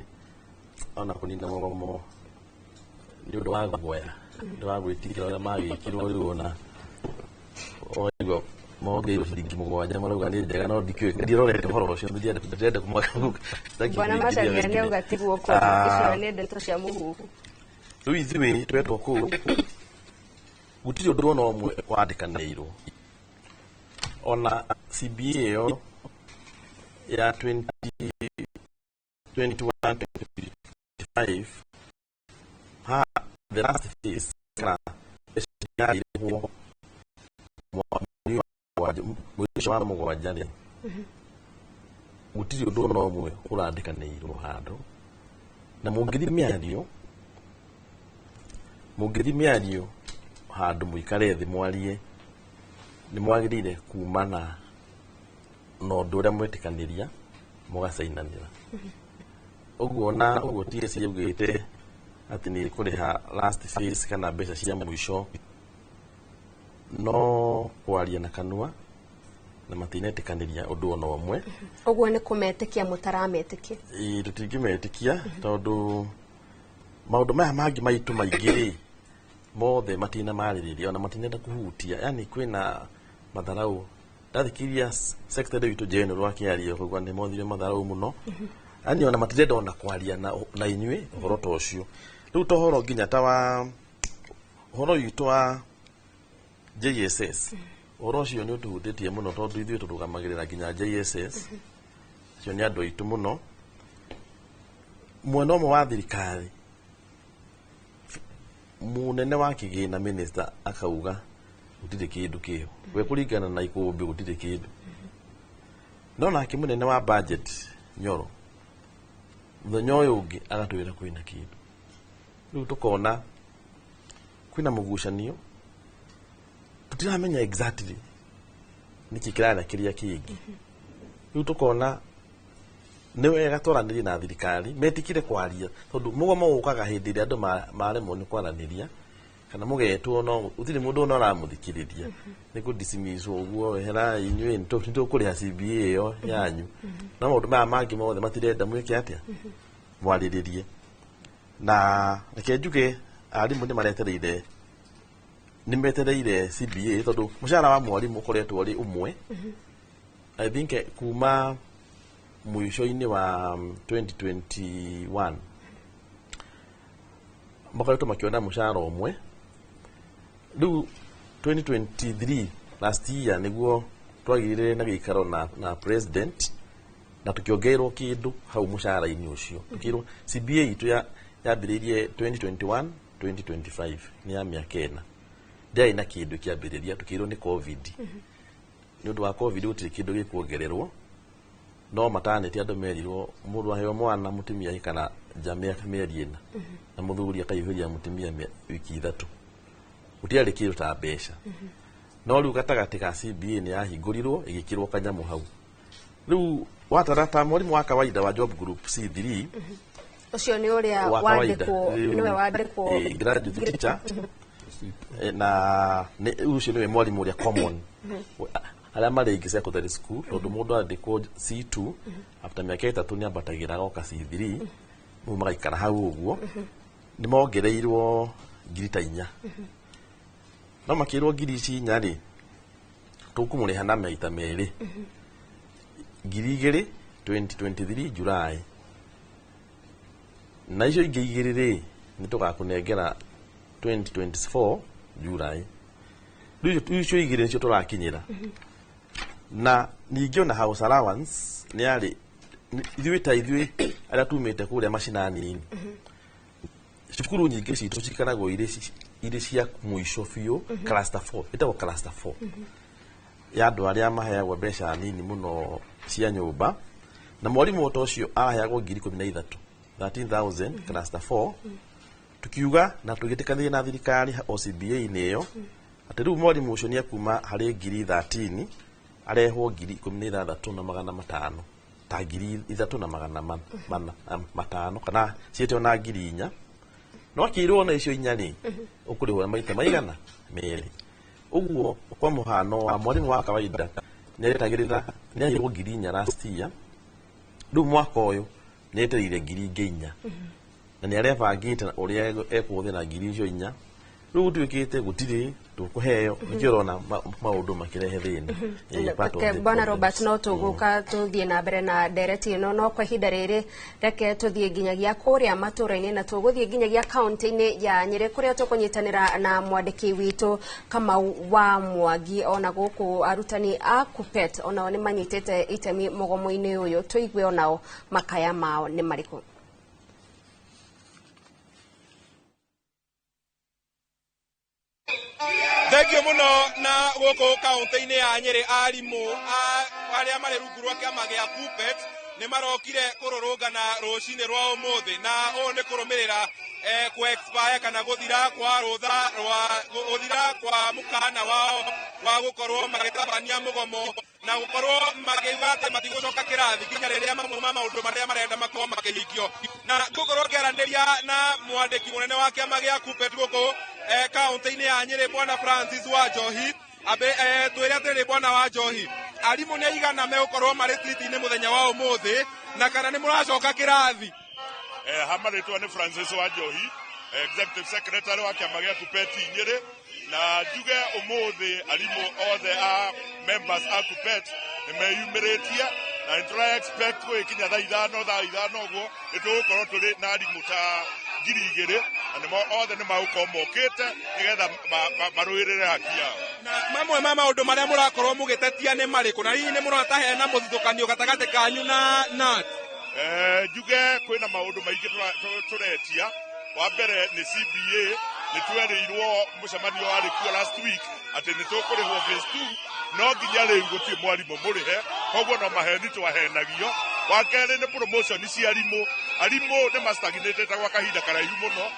ona kũnina mũgomo ni undu wa guoya ndu wa gwitikira uria magikirwo riu ona oigo mogeirwo ciringi mugwanja marauga ni njega no ndirorete horo ucio ndĩrenda kumwaka Bwana Macharia nĩ auga tiguo kũ icio nĩ ndeto cia mũhuhu rĩu ithuĩ twetwo kũu gũtirĩ ũndũ ona ũmwe wandĩkanĩirwo ona CBA ĩyo ya 2021-2025 the last phase kana yairwo mwisho wa mũgwanja rĩ gũtirĩ ũndũ ona ũmwe ũrandĩkanĩirwo handũ na mũngĩthi mĩario handũ mũikare thĩ mwarie nĩ mwagĩrĩire kumana na ũndũ ũrĩa mwetĩkanĩria mũgacainanĩra ũguo na ũguo TSC yaugĩte atĩ nĩ kũrĩha last phase kana mbeca cia mũico no kwaria na kanua na matinetĩkanĩria ũndũ ona ũmwe ũguo nĩ kũmetĩkia mũtarametĩkia tũtingĩmetĩkia tondũ maũndũ maya mangĩ maitũ maingĩ mothe matina marĩrĩria ona matinenda kũhutia yani kwĩna matharau ndathikĩria secretary witũ general akĩaria kũgwa nĩ mothire matharau mũno yani ona matirenda ona kwaria na inyuĩ ũhoro ta ũcio rĩu tohoro nginya ta wa ũhoro witũ wa JSS ũhoro ũcio nĩ ũtũhutĩtie mũno tondũ ithuĩ tũrũgamagĩrĩra nginya JSS cio nĩ andũ aitũ mũno mwena ũmwe wa thirikari munene wa kĩgĩna minister akauga gũtirĩ kĩndũ kĩho we kũringana na ikũmbĩ gũtirĩ kĩndũ no nake munene wa budget Nyoro mũthenya ũyũ ũngĩ agatwĩra kwĩna kĩndũ rĩu tũkona kwĩna mũgucanio tũtiramenya exactly nĩkĩ kĩrarĩa kĩrĩa kĩngĩ rĩu tũkona nĩ wega twaranĩrie na thirikari metikire kwaria tondũ mũgomo ũkaga hĩndĩ ĩrĩa andũ maremwo nĩ kwaranĩria kana mũgetwo no ũtirĩ mũndũ ona ũramũthikĩrĩria nĩ kũ-dismisswo ũguo wehera inyuĩ nĩ tũkũrĩha CBA ĩyo yanyu no maũndũ maya mangĩ mothe matirenda mwĩke atĩa mwarĩrĩrie na reke njuge arimũ nĩ metereire CBA tondũ mũcara wa mwarimũ ũkoretwo ũrĩ ũmwe I think kuma mwisho-inĩ wa 2021 makoretwo makiona mũcara ũmwe rĩu 2023 last year nĩguo twagĩrĩire na gĩikaro na president na tukiongererwo kĩndũ hau mũcara-inĩ ũcio tukirwo CBA itu yambĩrĩirie 2021 2025 ni ya mĩaka ĩna ndĩarĩ na kĩndũ kĩambĩrĩria tukirwo nĩ covid nĩ ũndũ wa covid gũtirĩ kĩndũ gĩkuongererwo no matanĩte andũ merirwo mũndũ aheo mwana mũtumia kana jamia mĩeri ĩna na mũthuri akaihũria mũtumia wiki ithatũ gũtiarĩ kĩndũ ta mbeca no rĩu gatagatĩ ka CBA nĩ yahingũrirwo ĩgĩkĩrwo kanyamũ hau rĩu watarata mũrimũ wa kawaida wa job group C3 ũcio nĩ ũrĩa wandĩkwo nĩwe wandĩkwo graduate teacher na ũcio nĩwe mwarimũ ũrĩa common arĩa marĩ ingĩ secondary school tondũ mũndũ andĩkwo C2 after mĩaka ĩtatũ nĩ ambatagĩra goka C3 mũndũ magaikara hau ũguo nĩ mongereirwo 4,000 no makĩrwo 4,000 rĩ tũkũmũrĩha na maita merĩ 2,000 2023 July na icio ingĩ 2 rĩ nĩ tũgakũnengera 2024 July rĩu icio 2 nĩcio tũrakinyĩra na ningĩ ona house allowance nĩ yarĩ ithuĩ arĩa tumĩte kũrĩa macinani-inĩ cukuru nyingĩ citũ cikaragwo irĩ cia mũico biũ cluster 4 ĩtagwo cluster 4 ya andũ arĩa maheagwo mbeca nini mũno cia nyũmba na mwarimũ ta ũcio aheagwo 13,000 cluster 4 tukiuga na tũgĩtĩkanĩria na thirikari o CBA-inĩ ĩyo atĩ rĩu mwarimũ ũcio nĩ akuma harĩ 13,000 arehwo 16,500 ta 3,500 kana ciĩtwo na 4,000 no akĩirwo na icio 4 rĩ ũkũrĩhwo maita maigana merĩ ũguo kwa mũhano wa mwarimũ wa kawaida nĩ aretagĩrĩra nĩ ahirwo 4,000 last year rĩu mwaka ũyũ nĩ etereire 4,000 na nä arebangä å rä a ekå thä na ngiri icio 4 rä u gå tuä kä te gå tirä tå kå heo nä kä rona maå ndå makä rehe thä na Bwana Robert no tũgũka tũthiĩ na mbere na ndereti ĩno no kwa ihinda rĩrĩ reke tũthiĩ nginyagia kũrĩa matũra-inĩ na tũgũthiĩ nginyagia kaunti-inĩ ya Nyĩrĩ kũrĩa tũkũnyitanĩra na mwandĩki witũ Kamau wa Mwangi ona gũkũ arutani a KUPPET onao nĩ manyitĩte itemi mũgomo-inĩ ũyũ tũigue onao makaya mao nĩ marĩkũ. Thengio muno na gũkũ kaunti-inĩ ya Nyĩrĩ arimũ arĩa marĩ rungu rwa kĩama gĩa KUPPET nĩ marokire kũrũrũngana rũcinĩ rwa ũmũthĩ na ũũ nĩ kũrũmĩrĩra ku expire kana gũthira kwa rũtha gũthira kwa mũkana wao wa gũkorwo magĩtabania mũgomo na gũkorwo makĩuga atĩ matigũcoka kĩrathi nginya rĩrĩa mamwe ma maũndũ marĩa marenda makorwo makĩhingio. Na ngũkorwo ngĩaranĩria na mwandĩki mũnene wa kĩama gĩa KUPPET gũkũ kaunti-inĩ ya Nyĩrĩ Bwana Francis Wanjohi twĩre atĩrĩ Bwana Wanjohi arimũ nĩ aigana megũkorwo marĩ triti-inĩ mũthenya wa ũmũthĩ na kana nĩ mũracoka kĩrathi? Hamarĩtwo nĩ Francis Wanjohi executive secretary wa kĩama gĩa KUPPET Nyĩrĩ na njuge ũmũthĩ arimũ othe a members a KUPPET nĩ meyumĩrĩtie na nĩ tũra expect gwĩkinya thaa ithano ũguo nĩ tũgũkorwo tũrĩ na arimũ ta 2,000 na nĩmo othe nĩ magũkorwo mokĩte nĩgetha marũĩrĩre haki yao. Na mamwe ma maũndũ marĩa mũrakorwo mũgĩtetia nĩ marĩkũ na hihi nĩ mũrona hena mũthutũkanio gatagatĩ kanyu na NAT? Njuge kwĩna maũndũ maingĩ tũretia. Wa mbere nĩ CBA nĩ twerĩirwo mũcemanio warĩ kuo last week atĩ nĩ tũkũrĩhwo phase 2 no nginya rĩu gũtirĩ mwarimũ mũrĩhe koguo no maheni twahenagio. Wa kerĩ nĩ promotion cia arimũ nĩ mastagnĩtĩte gwa kahinda karaihu mũno.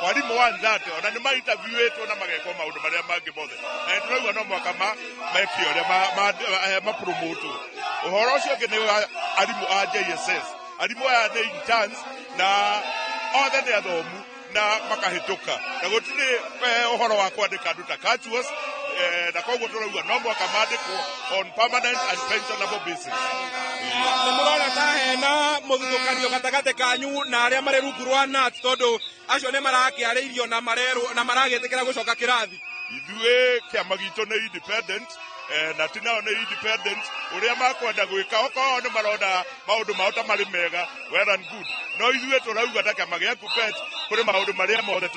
Mwarimũ wa Nzate ona nĩ mainterviewĩtwo na magekwo maũndũ marĩa mangĩ mothe na nĩ tũrauga no mwaka meke ũrĩa mapromotwo. Ũhoro ũcio ũngĩ nĩ arimũ a JSS. Arimũ aya nĩ interns na othe nĩ athomu na makahĩtũka na gũtirĩ ũhoro wa kwandĩka andũ ta casuals na koguo tũrauga no mwaka mandĩkwo on permanent and pensionable basis. Nĩ mũrona ta hena mũthutũkanio gatagatĩ kanyu na arĩa marĩ rungu rwa NAT tondũ acio nĩ marakĩarĩirio na maragĩtĩkĩra gũcoka kĩrathi? Ithuĩ kĩama gitũ nĩ independent na ti nao nĩ independent ũrĩa makwenda gwĩka okorwo nĩ marona maũndũ mao ta marĩ mega well and good no ithuĩ tũrauga ta kĩama gĩa KUPPET kũrĩ maũndũ marĩa mothe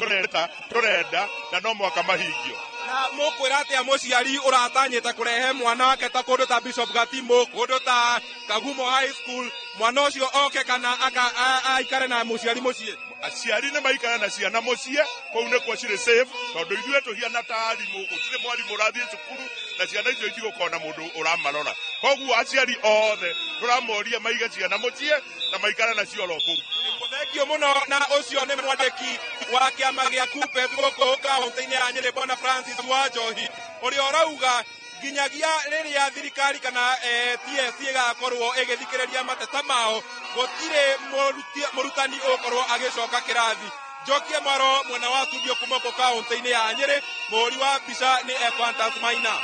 tũrenda na no mwaka mahingio. Na mũkwĩra atĩa mũciari ũratanyĩte kũrehe mwana wake ta kũndũ ta Bishop Gatimũ kũndũ ta Kagumo High School mwana ũcio oke kana aikare na mũciari mũciĩ? Aciari nĩ maikara na ciana mũciĩ kũu nĩkuo cirĩ safe tondũ ithuĩ tũhiana ta arimũ gũtirĩ mwarimũ ũrathiĩ cukuru na ciana icio itigũkorwo na mũndũ ũramarora koguo aciari othe tũramoria maige ciana mũciĩ na maikara na cio kũu. Thengio mũno na ũcio nĩ mwandĩki wa kĩama gĩa KUPPET gũkũ kaunti-inĩ ya Nyĩrĩ Bwana Francis Wanjohi ũrĩa ũrauga nginyagia rĩrĩa thirikari kana TSC ĩgakorwo ĩgĩthikĩrĩria mateta mao gũtirĩ mũrutani ũgũkorwo agĩcoka kĩrathi. Njokie Mwaro mwena wa studio kuma gũkũ kaunti-inĩ ya Nyĩrĩ mũhũri wa mbica nĩ Equantus Maina.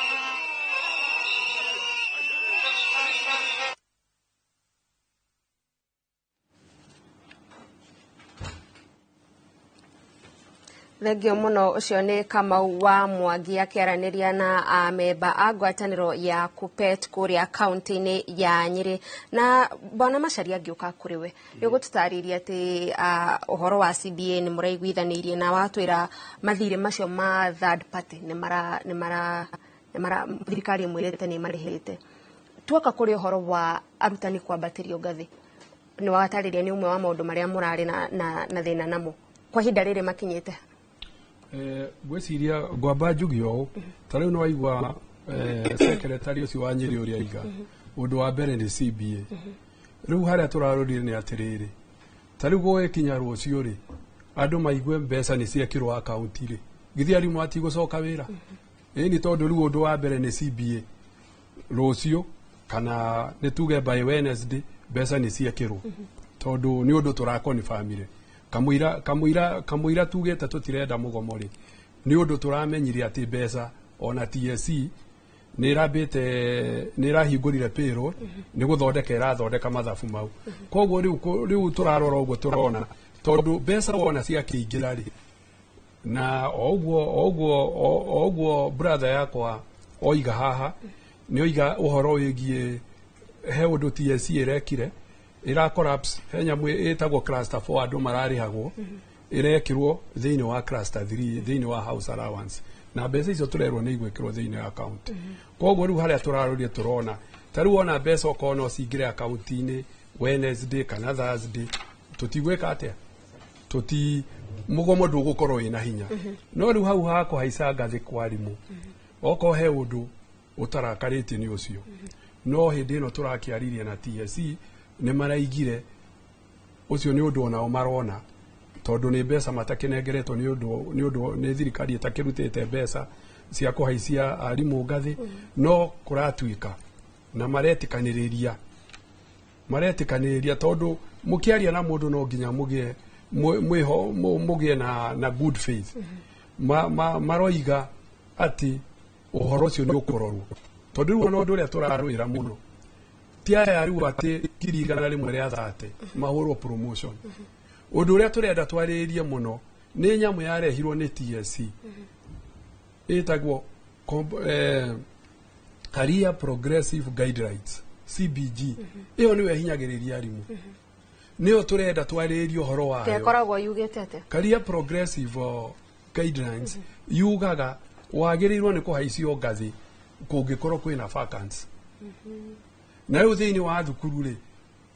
Thengio mũno ũcio nĩ Kamau wa Mwangi akĩaranĩria na amemba a ngwatanĩro ya KUPPET kũrĩa kaunti-inĩ ya Nyĩrĩ. Na Bwana Macharia ngĩũka kũrĩ we nĩ gũtũtarĩria atĩ ũhoro wa CBA nĩ mũraiguithanĩirie na watwĩra mathirĩ macio ma third party thirikari ĩmwĩrĩte nĩ marĩhĩte. Tuoka kũrĩ ũhoro wa arutani kwambatĩrio ngathĩ nĩ watarĩria nĩ ũmwe wa maũndũ marĩa mũrarĩ na thĩna namo kwa ihinda rĩrĩ makinyĩte. Gwĩciria ngwamba njuge ũũ ta rĩu nĩ waigua secretary ũcio wa Nyĩrĩ ũrĩa aiga ũndũ wa mbere nĩ CBA. Rĩu harĩa tũrarũrire nĩ atĩrĩrĩ ta rĩu gũgĩkinya rũciũ rĩ andũ maigue mbeca nĩ ciekĩrwo akaunti rĩ githĩ arimũ matigũcoka wĩra? Nĩ tondũ rĩu ũndũ wa mbere nĩ CBA rũciũ kana nĩ tuge by Wednesday mbeca nĩ ciekĩrwo tondũ nĩ ũndũ tũrakoni family kamũira tugĩte tũtirenda mũgomo rĩ nĩ ũndũ tũramenyire atĩ mbeca ona TSC nĩ ĩrahingũrire payroll nĩ gũthondeka ĩrathondeka mathabu mau. Koguo rĩu tũrarora ũguo tũrona tondu mbeca wona ciakiingira ri na oguo brother yakwa oiga haha ni oiga uhoro wigie he undu TSC irekire ira collapse he nyamu itagwo cluster 4 andu mararihagwo irekirwo thiini wa cluster 3 thiini wa house allowance na mbeca icio turerwo ni igwikirwo thiini wa account koguo riu haria turaroria turona tariu ona mbeca okono cingire account-ini Wednesday kana Thursday tutigweka atia tuti mugomo ndugukorwo wina hinya no riu hau hako haica ngathi kwarimu oko he undu utarakarite ni ucio no hindi ino turakiaririe na TSC ni maraigire ucio ni undu onao marona tondu ni mbeca matakinengeretwo ni undu ni thirikari itakirutite mbeca cia kuhaisia arimu ngathi no kuratuika na maretikaniriria tondu mukiaria na mundu no nginya mugie na good faith maroiga ati uhoro ucio ni ukurorwo tondu riu no nduria turarwira muno ti aya riu ati kirigana rimwe ria 30 mahurwo promotion undu uria turenda twaririe muno ni nyamu yarehirwo ni TSC itagwo Career Progressive Guidelines CBG iyo niwe hinyagiriria arimu niyo turenda twaririe uhoro wayo tekoragwo yugete ate Career Progressive Guidelines yugaga wagirirwo ni kuhaicio ngathi kungikorwo kwina vacancy na riu thiini wa thukuru ri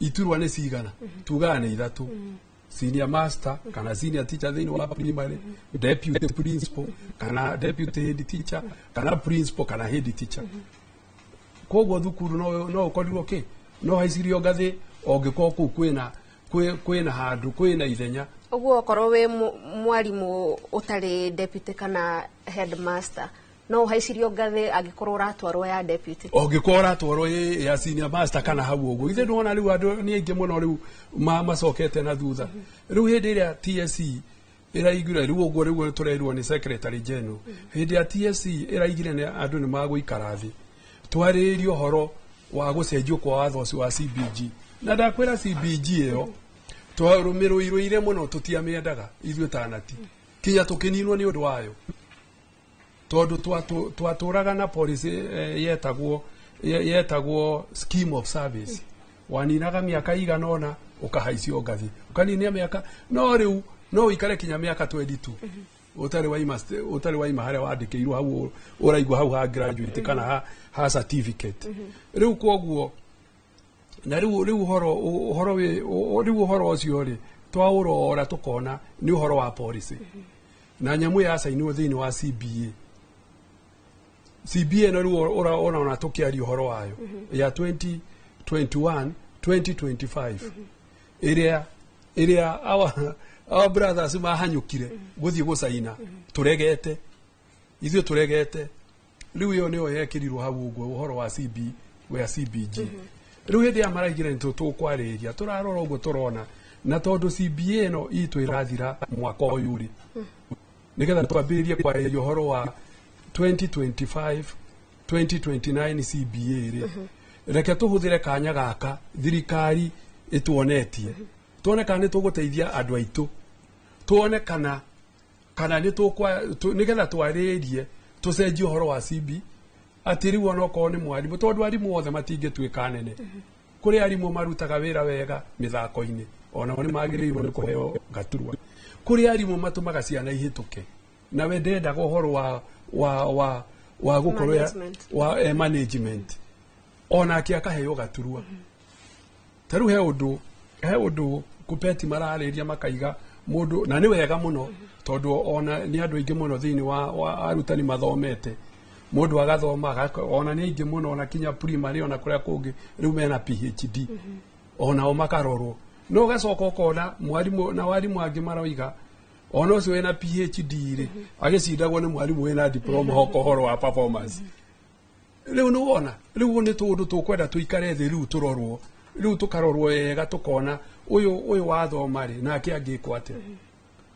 iturwa ni cigana tugaga ni 3 senior master kana senior teacher thiini wa primary deputy principal kana deputy head teacher kana principal kana head teacher koguo thukuru no ukorirwo ki no haicirio ngathi ongikorwo kuu kwina handu kwina ithenya uguo okorwo we mwarimu utari deputy kana headmaster no haicirio ngathi angikorwo ratwarwo ya deputy ongikorwo ratwarwo ya senior master kana hau uguo ithe ndona riu andu ni aingi muno riu macokete na thutha riu hindi iria TSC iraigire riu uguo riu tureirwo ni secretary general hindi ya TSC iraigire ni andu ni maguikara thi twaririo horo wa gucenjio kwa watho ucio wa CBG na ndakwira CBG iyo twarumirwire muno tutiamiendaga ithuĩ tanati kinya tukininwo ni undu wayo tondu twaturaga na policy yetagwo scheme of service waninaga miaka igana ona ukahaicio ngathi ukaninia miaka no riu no ikare kinya miaka 22 utari waima haria wandikirwo hau uraigwa hau ha graduate kana ha certificate riu koguo na riu uhoro ucio ri twaurora tukona ni uhoro wa policy na nyamu ya sainwo thiini wa CBA no riu ona tukiari uhoro wayo ya 2021 2025 iria our brothers mahanyukire guthie gucaina turegete ithuĩ turegete riu yo niyo yekirirwo hau uguo uhoro wa CBG riu hindi ya maraigire ntu tukwariria turarora uguo turona na tondu CBA no itu irathira mwaka uyu ri nigetha twambiririe kwariria uhoro wa 2025 2029 CBA ri reke tuhuthire kanya gaka thirikari ituonetie tuone kana tuguteithia andu aitu tuone kana ni nigetha twaririe tucenjie uhoro wa CB atiriu ona ko ni mwarimu tondu arimu othe matingituika nene kuri arimu marutaga wira wega mithako-ini ona ni magirirwo ni kuheo ngaturwa kuri arimu matumaga ciana ihituke na we ndendaga uhoro wa gukorwo wa management ona akiakaheo gaturwa taru he undu kupeti marariria makaiga mundu na ni wega muno tondu ona ni andu aingi muno thiini wa arutani mathomete mundu agathoma ona ni aingi muno ona kinya primary ona kuria kungi riu mena PhD ona o makarorwo no gacoka ukona mwarimu na warimu angi maroiga ona ucio wena PhD ri agicindagwo ni mwarimu wena diploma horo wa performance riu ni wona riu ni tundu tukwenda tuikare thi riu turorwo riu tukarorwo wega tukona uyu wathoma ri nake angikwo ate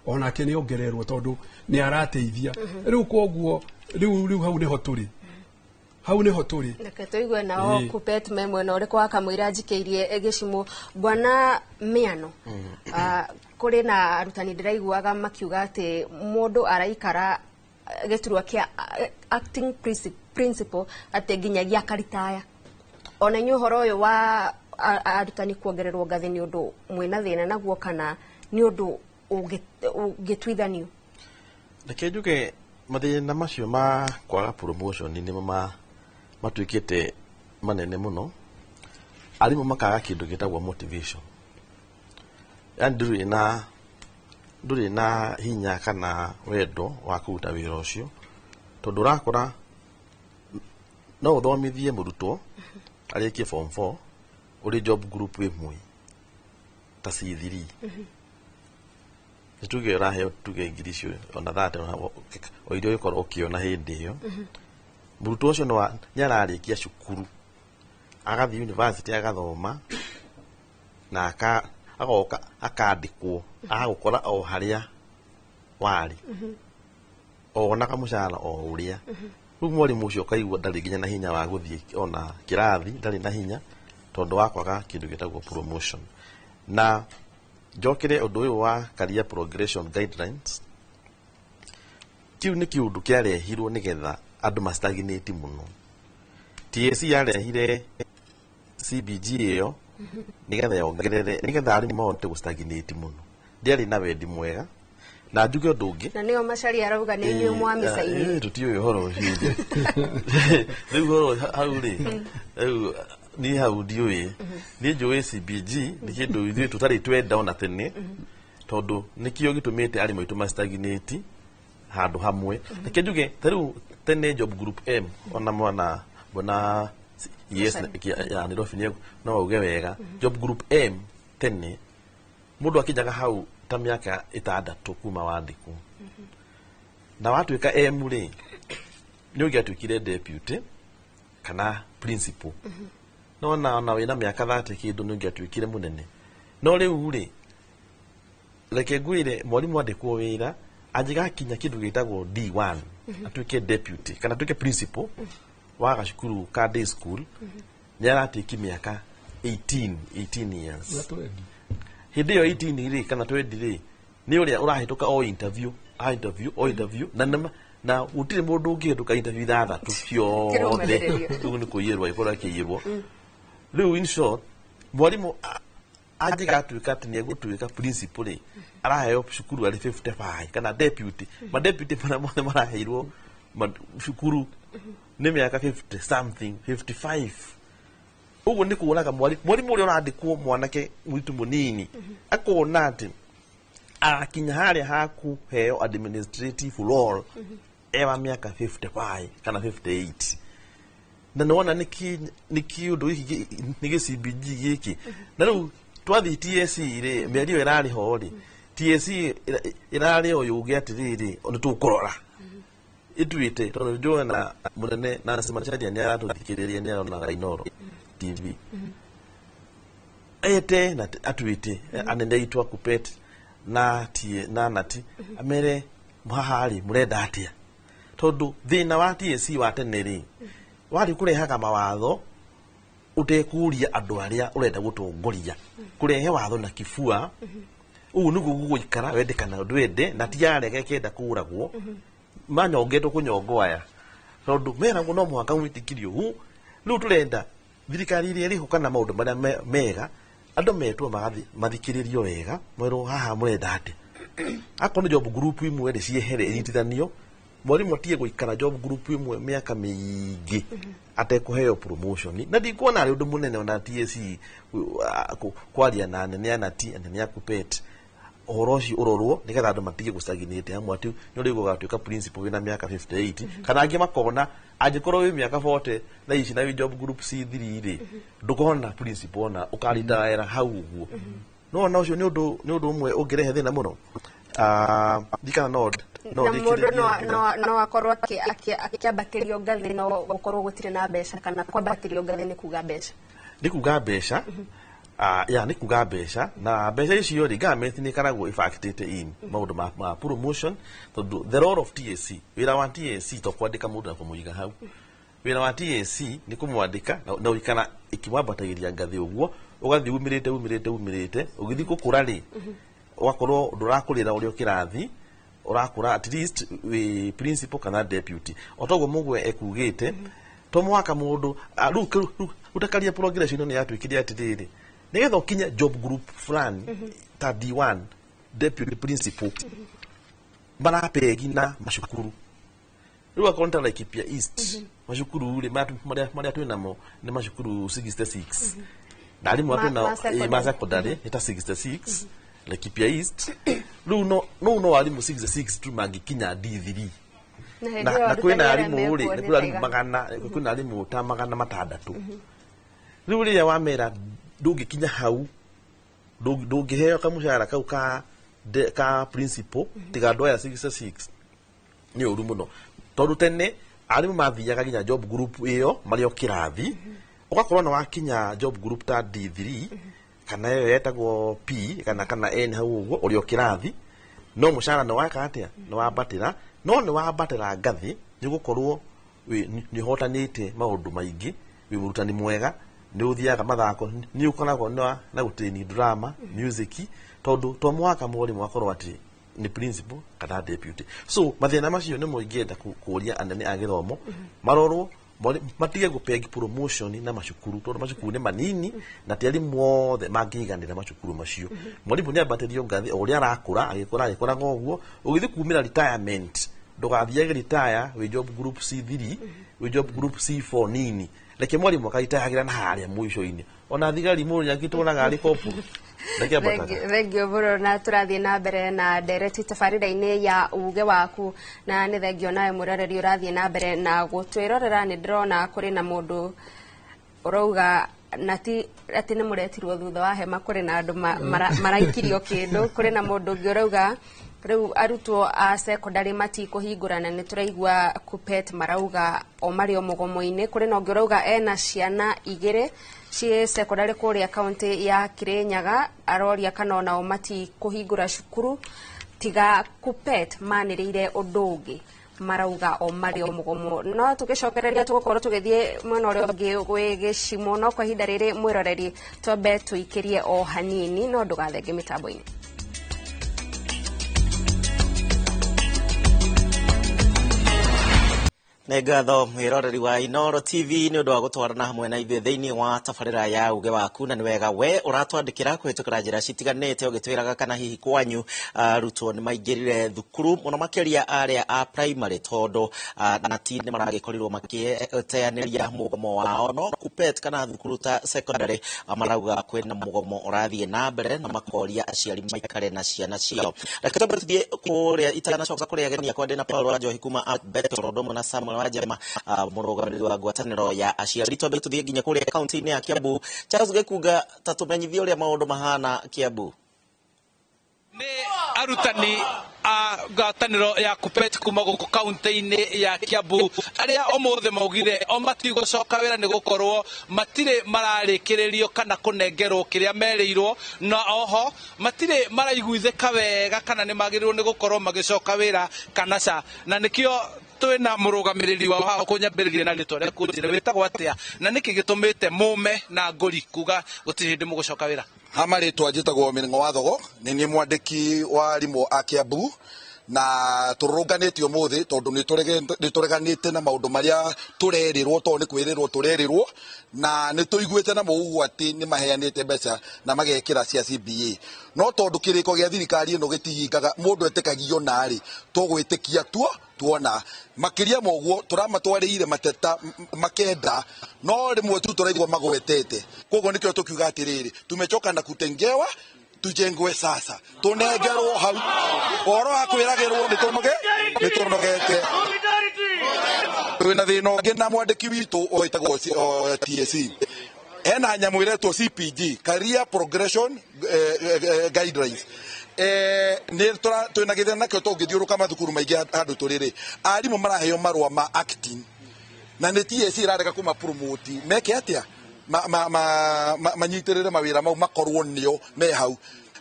ona ke ni ongererwo tondu ni arateithia riu koguo riu hau niho turi reke tuigue nao kupet memwe na uri kwa kamwira njikeirie gicimu bwana miano kuri na arutani ndiraiguaga makiuga ati mundu araikara geturwa kia acting principal ati nginyagia karitaya ona nyu horo uyu wa arutani kuongererwo ngathi ni undu mwina thina naguo kana ni undu ugitwithanio reke njuge mathina macio ma kwaga promotion ni matuikite manene muno arimu makaga kindu gitagwo motivation yani nduri na hinya kana wendo wa kuruta wira ucio tondu rakora no uthomithie murutwo arikie form 4 uri job group imwe ta C3 nituge raheo tuge ngiricio ona thate o irio ikorwo ukiona hindi iyo murutwo ucio no nyararikia cukuru agathi university agathoma na agoka akandikwo agukora o haria wari ona kamucara o uria riu mwarimu ucio kaigua ndari nginya na hinya wa guthie ona kirathi ndari na hinya tondu wa kwaga kindu gitagwo promotion na jokire undu uyu wa career progression guidelines kiu ni kiundu kiarehirwo nigetha andu mastagnate muno TSC yarehire CBG iyo nigetha yongerere nigetha ari mahote gustagnate muno ndiari na wendi mwega na njuge undu ungi na niyo macari arauga ni nyu mwamicaini tutiyo horo hinde riu horo hau ri ni hau ndiui ni njui CBG ni kindu ithuĩ tutari twenda ona tene tondu nikio gitumite ari moitu mastagnate handu hamwe reke njuge tariu tene job group M ona mwana bona yes ya Nairobi no uge wega job group M tene mundu akijaga hau ta miaka 6 kuma wandikwo na watuika M ri ni ugiatukire deputy kana principal no na wina miaka 30 kindu ni ugiatukire munene no riu ri reke ngwire mwarimu andikwo wira anjiga kinya kindu gitagwo D1 atuike deputy kana atuike principal wa gacukuru ka day school nyaratiki miaka 18 years hindi yo 18 ri kana 20 ri ni uria urahituka o interview na utire mundu ungihituka interview thathatu ciothe tu ni kuyirwa ikora kiyirwo riu in short mwarimu anjiga atuika ati ni egutuika principal ri araheo cukuru ari 55 kana deputy ma deputy pana mothe maraheirwo cukuru ni miaka 50 something 55 ugu ni kuonaga mwarimu uri urandikwo mwanake mwitu munini akona ati akinya haria haku heo administrative role ewa miaka 55 kana 58 na nona niki undu giki niki CBG giki na riu twathi TSC ri miario irari ho ri TSC irari o yuge atiriri oni tukurora itwite tondu njona munene na simacharia ni aratuthikiriria ni ona Inoro TV ete na atwite anende itwa kupet na tie na nati amere muhahari murenda atia tondu thina wa TSC wa teneri wari kurehaga mawatho utekuria andu aria urenda gutongoria kurehe watho na kifua ugu nugu guikara wendekana ndwende na tiarege kenda kuragwo manyongetwo kunyongoaya tondu mera muno mwaka mwitikirio hu riu turenda thirikari iria iriho kana maundu maria mega andu metwo mathikiririo wega mwero haha murenda ati akoni job group imwe ri ciehere inyitithanio mwarimu tie guikara job group imwe miaka mingi atekuheo promotion na ndikuona ari undu munene ona TSC kwaria na nene anati nene akupet oroshi urorwo nigetha andu matige gustagnate hamwe ati ni uri gugatuika principal wina miaka 58 kana angi makona angikorwo wi miaka 40 na ici na job group C3 ri ndukona principal na ukarinda hau uguo no na ucio ni undu umwe ungirehe thina muno dikana nod no mundu no akorwo akiambatirio ngathi no gukorwo gutire na mbeca kana kwambatirio ngathi ni kuga mbeca ya ni kuga mbeca na mbeca icio ri government ni karagwo effected in maundu ma promotion the role of TSC wira wa TSC to kwandika mundu na kumuiga hau wira wa TSC ni kumwandika na ukana ikimwambatagiria ngathi uguo ugathi umirite ugithi gukura ri wakorwo ndurakurira urio kirathi urakura at least we principal kana deputy otogo mugwe ekugite to mwaka mundu utakaria progression ino yatwikiria atiriri nigetha ukinya job group fulani ta D1 deputy principal barapegi na mashukuru riwa konta like Kipia East mashukuru ule maria twinamo ni mashukuru 66 ndari mwape na maza kodare eta 66 like Kipia East no walimu 66 tu magikinya D3 na kwina alimu ule na kula alimu magana kwina alimu ta magana matandatu riu ria wamera ndugikinya hau ndugiheo kamushara kau ka principal tiga ya 66 ni uru muno tondu tene arimu mathiaga ginya job group iyo mario kirathi ugakorwo na wakinya job group ta D3 kana yo yetagwo P kana N hau uguo urio kirathi no mushara no waka atia no wabatira no ni wabatira ngathi ni gukorwo ni hotanite maundu maingi wi murutani mwega ni uthiaga mathako ni ukoragwo na gutini drama music tondu to mwaka mwori mwakorwo ati ni principal kana deputy so mathina macio ni muingienda kuria anene a githomo marorwo matige gupegi promotion na mashukuru tondu mashukuru ni manini na tiari mothe mangiganira mashukuru macio mwalimu ni abatirio ngathi uria arakura agikora ngoguo ugithi kumira retirement ndugathiage retire we job group C3 we job group C4 nini leke mwalimu akaitahagira na haria mwisho-ini ona thigari muri yakituraga ari kopu Thengio buru na turathie na mbere na ndereti tabarira-ini ya uge waku na ni thengio nawe murereri urathie na mbere na gutwirorera ni ndirona kuri na mundu urauga nati ati ni muretirwo thutha wa hema kuri na andu maraikirio kindu kuri na mundu ungi urauga riu arutwo a secondary matikuhingurana ni turaigua Kuppet marauga o mario mugomo-ini kuri na ungi urauga ena ciana 2 cie secondary kuria county ya Kirinyaga aroria kana onao matikuhingura cukuru tiga Kuppet maniriire undu ungi marauga o mario mugomo no tugicokereria tugukorwo tugithie mwena uria ungi gwi gicimo no kwa ihinda riri mwiroreri twambe tuikirie o hanini no ndugathenge mitambo-ini. Negatho mwiroreri wa Inoro TV ni undu wa gutwarana hamwe na ithuĩ thĩinĩ wa tabarĩra ya uge waku na nĩ wega we uratwandĩkĩra kũhĩtũkĩra njĩra citiganĩte ũgĩtwĩraga kana hihi kwanyu arutwo nĩ maingĩrire thukuru mũno makĩria arĩa a primary tondũ na ti nĩ maragĩkorirwo makĩteanĩria mũgomo wao no Kuppet kana thukuru ta secondary marauga kwĩna mũgomo ũrathiĩ na mbere na makoria aciari maikare na ciana ciao. Reke twambe tũthiĩ kũrĩa itanacoka kũrĩa ageni akwa ndĩ na Paul Wanjohi kuma Betro Rodomo na Samuel Wajema murugamiri wa ngwataniro ya aciari twambe tuthie nginya kuria kaunti-ini ya Kiambu. Charles Gikuga tatumenyithie uria maundu mahana Kiambu. Ni arutani a ngwataniro ya Kuppet kuma guku kaunti-ini ya Kiambu aria omothe maugire o matigocoka wira ni gukorwo matire mararikiririo kana kunengerwo kiria merirwo na oho matire maraiguithika wega kana ni magirirwo ni gukorwo magicoka wira kana ca na nikio twina murugamiriri wa haho kunyambiririe na ritwa ria kunjire witagwo atia na niki gitumite mume na ngori kuga gutiri hindi mugucoka wira hamaritwa njitagwo Miringo wa Thogo ni mwandiki wa arimũ a Kiambu na turunganitio muthi tondu ni tureganite na maundu maria turerirwo tondu ni kwirirwo turerirwo na ni tuiguite na muugwati ni maheanite mbeca na magekira cia CBA no tondu kiriko gia thirikari ino gitihingaga mundu etekagio nari tugwitikia tuona makiria moguo turamatwarire mateta makenda no rimwe tu turaigwa magwetete koguo nikio tukiuga atiriri tumechoka na kutengewa tujengwe sasa tunengerwo hau oro akwiragirwo nitunogete twina thina ungi na mwandiki witu oitagwo TSC ena nyamu iretwo CPG Career Progression Guidelines ni twina githina nakio tungithiuruka mathukuru maingi handu turiri arimu maraheo marua ma acting na ni TSC irareka kuma promote meke atia manyitirire mawira mau makorwo nio me hau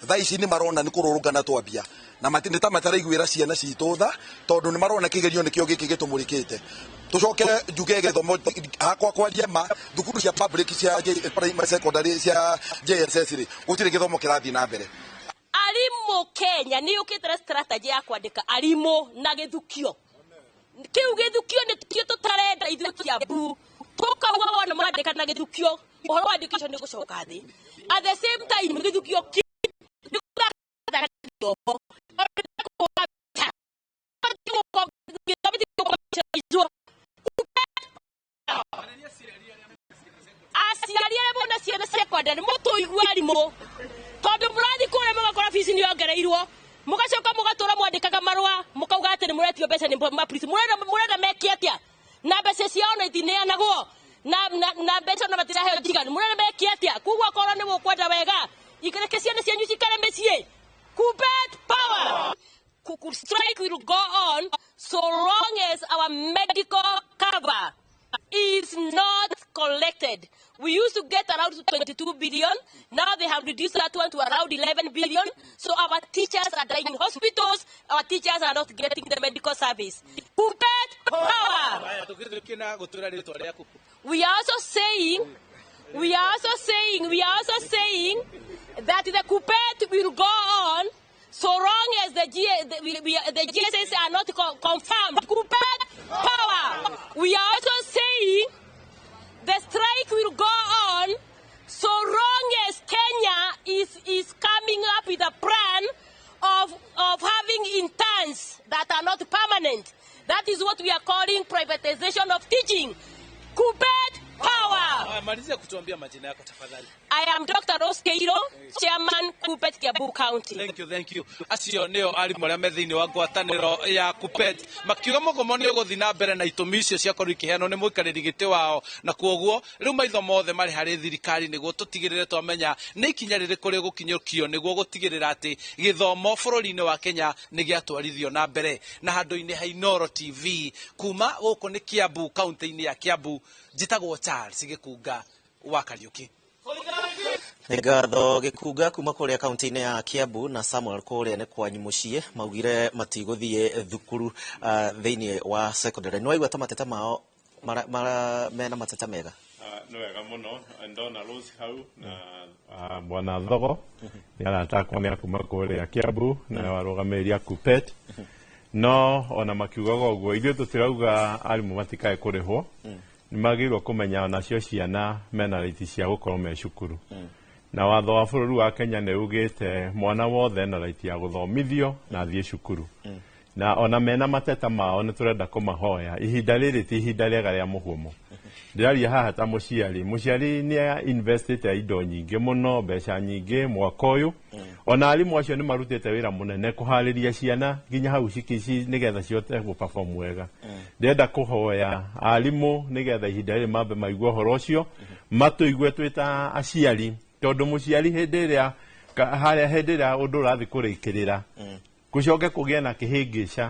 thaa ici ni marona ni kururungana twambia na matinde ta mataraiguira ciana citu tha tondu ni marona kigerio nikio giki gitumurikite tucoke njuge githomo hakwa kwaria ma thukuru cia public cia primary secondary cia JSS ri gutire githomo kirathi na mbere Arimu Kenya ni ukitera strategy ya kwandika arimu na githukio. Kiu githukio ni kio tutarenda ithu Kiambu. Tukauga wona mwandika na githukio. Uhoro wa education ni gucoka thi. At the same time githukio asiari arĩa mona ciana secondary mũtũigua arimũ tondũ mũrathi kũrĩa mũgakora fees nĩ yongereirwo mũgacoka mũgatũra mwandĩkaga marũa mũkauga atĩ nĩ mũretio mbeca nĩ mapolisi mũrenda meke atĩa na mbeca ciao na itineanagwo na mbeca na matiraheo njiganu mũrenda meke atĩa kuguo korwo nĩ mũkwenda wega ikereke ciana cianyu cikare mĩciĩ Kuppet power strike will go on so long as our medical cover is not collected. We used to get around 22 billion. Now they have reduced that one to around 11 billion. So our teachers are dying in hospitals. Our teachers are not getting the medical service. Kuppet power. We are also saying that the Kuppet will go on so long as the GSS are not confirmed. Kuppet power. We are also saying the strike will go on so long as Kenya is coming up with a plan of having interns that are not permanent. That is what we are calling privatization of teaching. Kuppet power. I am Dr. Rose Keiro, Chairman Kuppet Kiambu County. Thank you. Acio nio arimu aria me thiini wa ngwataniro ya Kuppet makiuga mugomo ni uguthi na mbere na itumi icio cia koru ikiheanwo ni muikariri giti wao na kuoguo riu maitho mothe mari hari thirikari niguo tutigirire twamenya ni ikinya ririku ri gukinyukio niguo gutigirira ati githomo bururi-ini wa Kenya ni giatwarithio na mbere na handu-ini ha Inooro TV kuma guku ni Kiambu county-ini ya Kiambu njitagwo Charles Gikunga wa Kariuki. Ngatho Gikunga kuma kuria kaunti-ini ya Kiambu na Samuel kuria ni kwanyu muciĩ maugire matiguthie thukuru thiini wa secondary no igwa tamateta mao mena mateta mega no wega muno ndona Rose hau na bwana Thogo ni arataka ni kuma kuria Kiambu na warugamĩrĩria Kuppet no ona makiugaga ũguo ithuĩ tũtirauga arimu matikae kũrĩhwo ni magirwo kumenya ona cio ciana mena raiti cia gukorwo me cukuru na watho wa bũrũri wa Kenya nĩ ugĩte mwana wothe na raiti ya guthomithio na thiĩ cukuru na ona mena mateta mao nĩ tũrenda kũmahoya ihinda rĩrĩ ti ihinda rĩega rĩa mũhumo ndĩraria haha ta mũciari nĩ investite indo nyingĩ mũno mbeca nyingĩ mwaka ũyũ ona arimũ acio nĩ marutĩte wĩra mũnene kũharĩria ciana nginya hau cikici nĩgetha cihote gũperform wega ndĩrenda kũhoya arimũ nĩgetha ihinda rĩrĩ mambe maigua ũhoro ũcio matũigue twĩ ta aciari tondũ mũciari hĩndĩ ĩrĩa ũndũ ũrathiĩ kũrĩkĩrĩra gũcoke kũgĩa na kĩhĩngĩca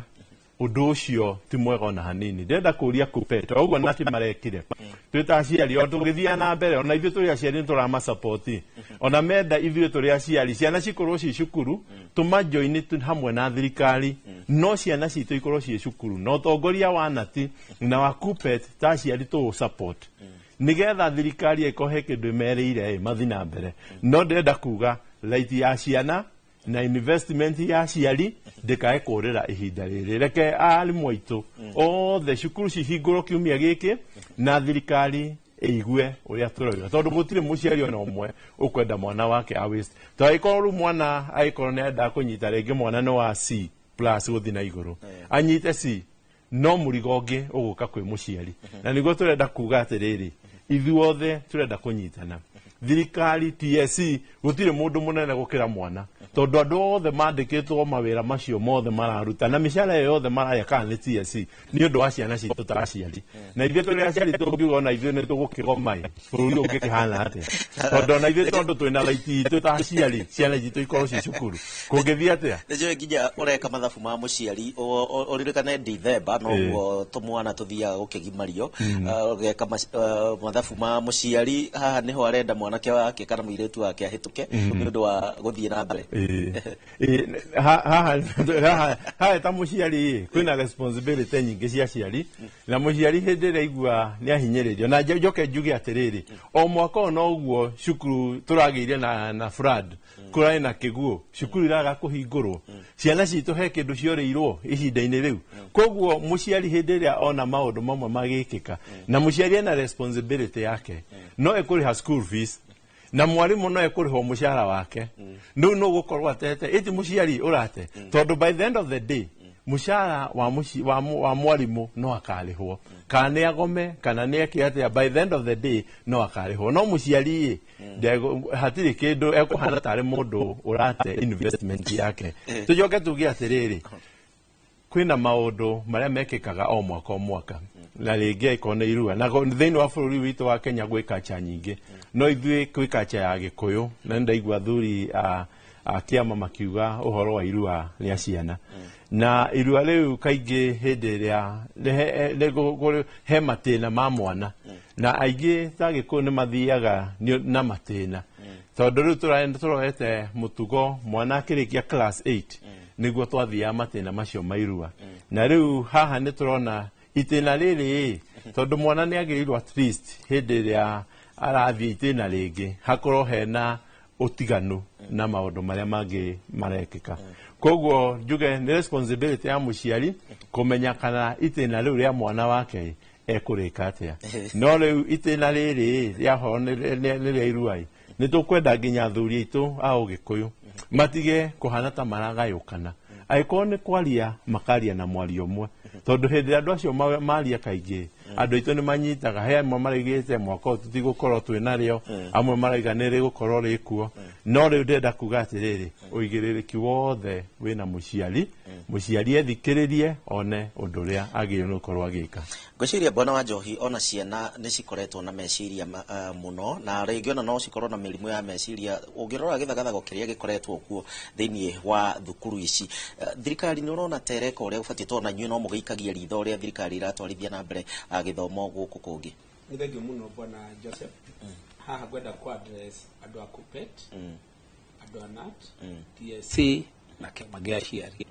ũndũ ũcio ti mwega ona hanini ndĩrenda kũria Kuppet ũguo nati marekire twĩta aciari o tũgĩthiĩ na mbere ona ithuĩ tũrĩ aciari nĩ tũramasupport ona menda ithuĩ tũrĩ aciari ciana cikorwo ci cukuru tũmajoini hamwe na thirikari no ciana citũ ikorwo ci cukuru no ũtongoria wa nati na wa Kuppet ta aciari tũ support nigetha thirikari ĩkohe kĩndũ merĩire mathi na mbere no ndĩrenda kuga raiti ya ciana na investment ya aciari ndĩkae kũrĩra ihinda rĩrĩ reke arimũ aitũ othe cukuru cihingũrwo kiumia gĩkĩ na thirikari ĩigue ũrĩa tũroiga tondũ gũtirĩ mũciari ona ũmwe ũkwenda mwana wake a waste tondũ agĩkorwo mwana agĩkorwo nĩ endaga kũnyita rĩngĩ mwana nĩ wa C plus gũthiĩ na igũrũ anyite C no mũrigo ũngĩ ũgũka kwĩ mũciari na nĩguo tũrenda kuga atĩrĩrĩ ithuothe tũrenda kũnyitana thirikari TSC gũtirĩ mũndũ mũnene gũkĩra mwana tondu andũ othe mandĩkĩtwo mawĩra macio mothe mararuta na mĩcara yothe maraya kana nĩ TSC nĩ ũndũ wa ciana citũ ta aciari na ithuĩ tũrĩ aciari tũngiuga ona ithuĩ nĩ tũgũkĩgoma bũrũri ũngĩkĩhana atĩa tondũ ona ithuĩ tondũ twĩna raiti itũ ta aciari ciana citũ ikorwo ci cukuru kũngĩthiĩ atĩa nĩnjũĩ nginya ũreka mathabu ma mũciari ũririkane December noguo tũmwana tũthiaga gũkĩgimario ũgeka mathabu ma mũciari haha nĩho arenda mwanake wake kana muiretu wake ahituke nundu wa guthie na mbere ha ta muciari kwina responsibility nyingi cia ciari na muciari hindi ria igua ni ahinyiririo na njoke njuge atiriri o mwaka no uguo cukuru turagiire na flood kurai na kiguo cukuru iraga kuhingurwo ciana citu he kindu cioreirwo ihinda-ini riu koguo muciari hindi ria ona maundu mamwe magikika na muciari ena responsibility yake no ekuriha school fees na mwarimu no ekuriho mushahara wake no gukorwo atete iti muciari urate tondu by the end of the day mushahara wa mwarimu no akarihwo kana ni agome kana ni ekiatia by the end of the day no akarihwo no muciari hatiri kindu ekuhana tari mundu urate investment yake tujoke tugie atiriri kwina maundu maria mekikaga o mwaka na ringi ikone irua na thiini wa bururi witu wa Kenya gwika cha nyingi no ithui gwika cha ya Gikuyu na ndaigua thuri a kiama makiuga uhoro wa irua ria ciana na irua riu kaingi hindi ria he matina ma mwana na aingi ta Gikuyu ni mathiaga na matina tondu riu turorete mutugo mwana akirikia class 8 niguo twathia matina macio mairua na riu haha ni turona itena riri tondu mwana ni agirirwo at least hindi ria arathie itena ringi hakorwo hena utiganu na maundu maria mangi marekika koguo njuge ni responsibility ya muciari kumenya kana itena riu ria mwana wake ekurika atia no riu itena riri ria ho ni ria iruai ni tukwenda nginya thuri itu a Ugikuyu matige kuhana ta maragayukana aikorwo ni kwaria makaria na mwario umwe tondu hindi andu acio maria kaingi andu aitu ni manyitaga he amwe marigite mwaka uyu tutigukorwo twinario amwe maraiga ni rigukorwo rikuo no riu ndenda kuga atiriri uigiririki wothe wina muciari ethikiririe one undu uria agirwo gukorwo agika ngwiciria Bwana wa Njohi ona ciana ni cikoretwo na meciria muno na ringi ona no cikorwo na mirimu ya meciria ungirora githagathago kiria gikoretwo kuo thiini wa thukuru ici thirikari ni urona tereka uria ubatie tona nyue no mugeikagia ritho uria thirikari iratwarithia na mbere githomo guku kungi ni thengio muno Bwana Joseph haha gwenda ku address andu a KUPPET andu a NAT TSC na kiama gia ciari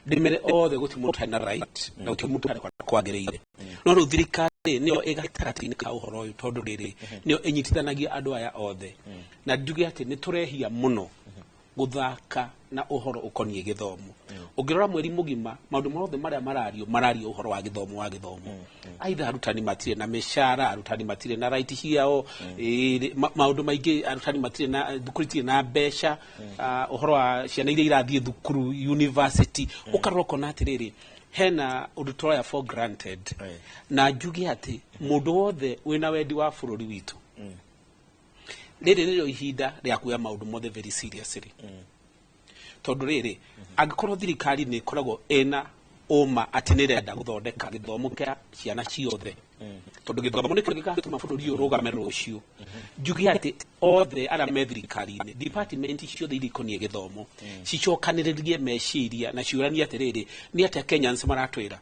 ndimere othe guti mundu hena right na guti mundu kwagiriire no ru thirikari niyo igatarati-ini ka uhoro uyu tondu riri niyo inyitithanagia andu aya othe na nduge ati ni turehia muno guthaka na uhoro ukonie githomo ungirora mweri mugima maundu mothe maria marario uhoro wa githomo aitha arutani matire na meshara arutani matire na right ciao maundu maingi arutani matire na thukuru na besha uhoro wa ciana iria irathie thukuru university ukaroko na atiriri hena undu turaya for granted na njuge ati mundu wothe wina wendi wa bururi witu riri niro ihinda ria kuya maundu mothe very seriously tondu riri angikorwo thirikari ni koragwo ena uma ati ni renda guthondeka githomo kia ciana ciothe tondu githomo ni gikatuma bururi urugame rucio njugi ati othe ara me thirikari-ini department ciothe irikonie githomo cicokaniririe meciria na ciurania atiriri ni ati Kenyans maratwira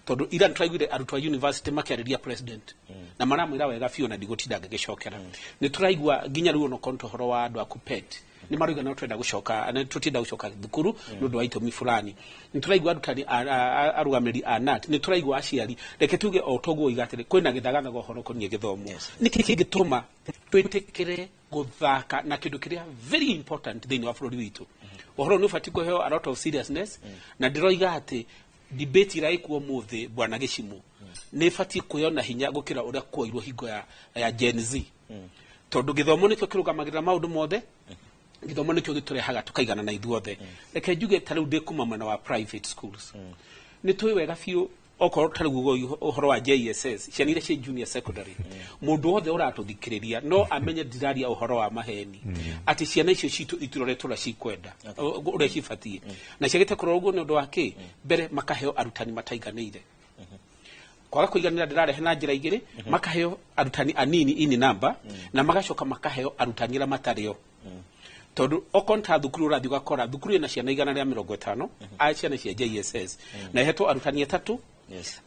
tondu ira turaiguire arutwa university makiariria president na maramwira wega fiu na ndigutinda ngigicokera ni turaigua nginya riu no konto horo wa andu a KUPPET ni maruga no twenda gucoka na tutinda gucoka thukuru nundu wa itumi fulani ni turaigua arutani arugamiri a NAT ni turaigua aciari reke tuge o toguo igatire kwina githagathaga horo konie githomo ni kiki gituma twitikire guthaka na kindu kiria very important thiini wa bururi witu uhoro ni ubati kuheo a lot of seriousness na ndiroiga ati debate iraikuo muthi Bwana Gicimu ni bati kuyona hinya gukira uria kuoirwo hingo ya Gen Z tondu githomo nikio kirugamagira maundu mothe githomo nikio giturehaga tukaigana na ithuothe reke njuge tariu ndikuma mwena wa private schools ni tui wega fiu okorwo tariu uhoro wa JSS ciana iria cia junior secondary mundu wothe uratuthikiriria no amenye ndiraria uhoro wa maheni ati ciana icio citu itiroretwo ra cikwenda uria cibatie na ciagite kurwo uguo ni undu wa ki mbere makaheo arutani mataiganire kwaga kuiganira ndirarehe na njira igiri makaheo arutani anini ini namba na magacoka makaheo arutani ra matario tondu okonta thukuru rathi gakora thukuru ina ciana igana ria 50 a ciana cia JSS na ihetwo arutani 3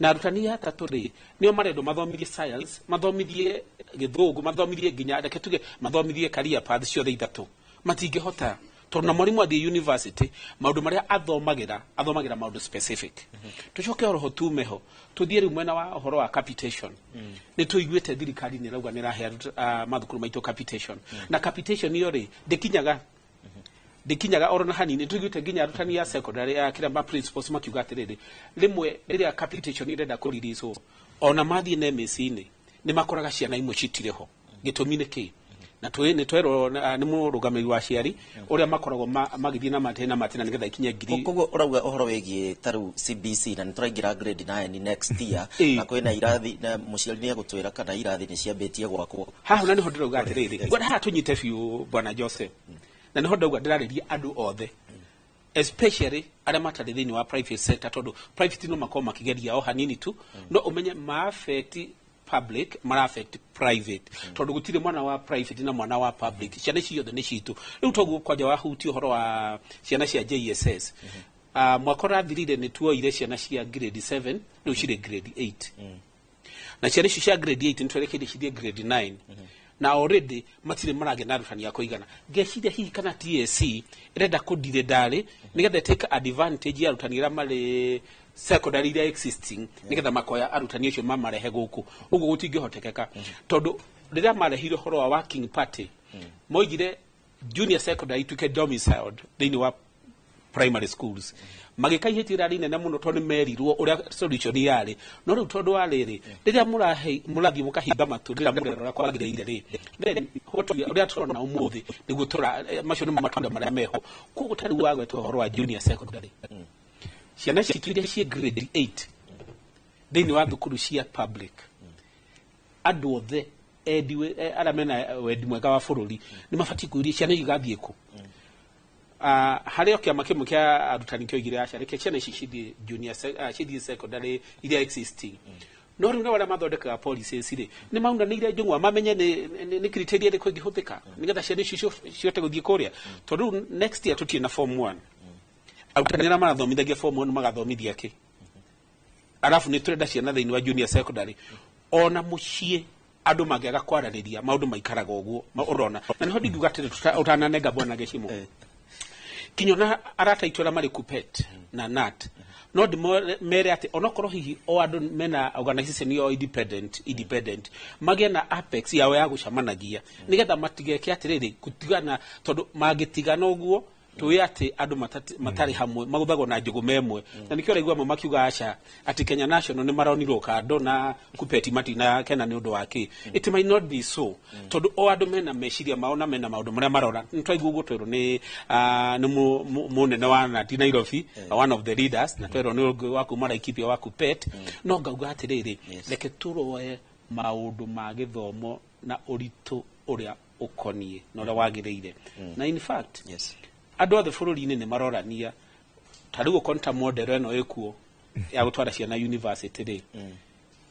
na arutani atatũ rĩ nĩo marendwo mathomithie science, mathomithie gĩthũngũ, mathomithie nginya reke tuge mathomithie career path ciothe ithatũ. Matingĩhota tondũ na mwarimũ athiĩ university maũndũ marĩa athomagĩra maũndũ specific. Tucoke oroho tumeho tuthiĩ rĩu mwena wa ũhoro wa capitation. Nĩ tũiguĩte thirikari nĩ rauga nĩ rahe mathukuru maitũ capitation, na capitation iyo rĩ ndĩkinyaga oro na hanini. Tũiguĩte nginya arutani ya secondary ya kĩrĩa ma principals makiuga atĩrĩrĩ rĩmwe rĩrĩa capitation irenda kũriricio ona mathiĩ NMC-inĩ nĩ makoraga ciana imwe citirĩ ho. Gĩtũmi nĩ kĩĩ? Na nĩ twerwo nĩ mũrũgamĩrĩri wa ciari ũrĩa makoragwo magĩthiĩ na matena nĩgetha ikinye ngiri. Koguo ũrauga ũhoro wĩgiĩ tarĩu CBC na nĩ tũraingĩra grade 9 next year na kwĩna irathi na mũciari nĩ egũtwĩra kana irathi nĩ ciambĩtie gwakwo. Haha na nĩho ndĩrauga atĩrĩrĩ haha tũnyite biũ Bwana Joseph, na nĩho ndauga ndĩrarĩria andũ othe especially arĩa matarĩ thĩinĩ wa private sector, tondũ private no makorwo makĩgeria o hanini tu no ũmenye ma-affect public mara-affect private, tondũ gũtirĩ mwana wa private na mwana wa public, ciana ciothe nĩ citũ. Rĩu toguo kwanja wahutia ũhoro wa ciana cia JSS mwaka ũrathirire nĩ tuoire ciana cia grade 7 rĩu cirĩ grade 8 na ciana icio cia grade 8 nĩ twerekeire cithiĩ grade 9 na already matirĩ maragĩa na arutani ya kũigana. Ngeciria hihi kana TSC ĩrenda kũndire ndarĩ nĩgetha take advantage ya arutani arĩa marĩ secondary iria existing nĩgetha makoya arutani acio mamarehe gũkũ. Ũguo gũtingĩhotekeka tondũ rĩrĩa marehire ũhoro wa working party moigire junior secondary tuke domiciled thĩinĩ wa primary schools magĩkaihĩtie rari nene mũno tondũ merirwo ũrĩa solution yarĩ. No rĩu tondũ wa rĩrĩ rĩrĩa mũrathiĩ mũkahinga matũ rĩrĩa mũrerora kwagĩrĩire rĩ ũrĩa tũrona ũmũthĩ nĩguo macio nĩ matunda marĩa meho. Koguo tarĩ wagwetwo ũhoro wa junior secondary ciana citũ iria ciĩ grade 8 thĩinĩ wa thukuru cia public andũ othe arĩa mena wendi mwega wa bũrũri nĩ mabatiĩ kũũria ciana igathiĩ kũ. Harĩ o kĩama kĩmwe kĩa arutani kĩoigire aca reke ciana ici cithiĩ secondary iria existing. No rĩu arĩa mathondekaga policies rĩ nĩ maunanĩire njũng'wa mamenye nĩ criteria ĩrĩkũ ĩngĩhũthĩka nĩgetha ciana icio cihote gũthiĩ kũrĩa, tondũ next year tũtirĩ na form 1. Arutani arĩa marathomithagia form 1 magathomithia kĩ? Arabu nĩ tũrenda ciana thĩinĩ wa junior secondary ona mũciĩ andũ mangĩaga kwaranĩria maũndũ maikaraga ũguo ũrona. Na nĩho ndingiuga atĩrĩ ũtananenga Bwana Gĩcimo kinyona arata itũ arĩa marĩ KUPPET na NAT no ndĩmere atĩ onokorwo hihi o andũ mena organization yo independent magĩe na apex yao ya gũcamanagia nĩgetha matigeke atĩrĩrĩ gũtigana, tondũ mangĩtigana ũguo tũĩ atĩ andũ matarĩ hamwe magũthagwo na njũgũ memwe. Na nĩkĩo raigua amwe makiuga aca atĩ Kenya National nĩ maronirwo kando na KUPPET matina kena nĩ ũndũ wa kĩ. It might not be so, tondũ o andũ mena meciria mao na mena maũndũ marĩa marora. Nĩ twaigua ũguo twerwo nĩ mũnene wa NAT Nairobi, one of the leaders, na twerwo nĩ ũngĩ wa kuma Laikipia wa KUPPET. No ngauga atĩrĩrĩ reke tũroe maũndũ ma gĩthomo na ũritũ ũrĩa ũkoniĩ na ũrĩa wagĩrĩire. Na in fact andũ othe bũrũri-inĩ nĩ marorania tarĩ gũkorwo ta model ĩno ĩkuo ya gũtwara ciana university rĩ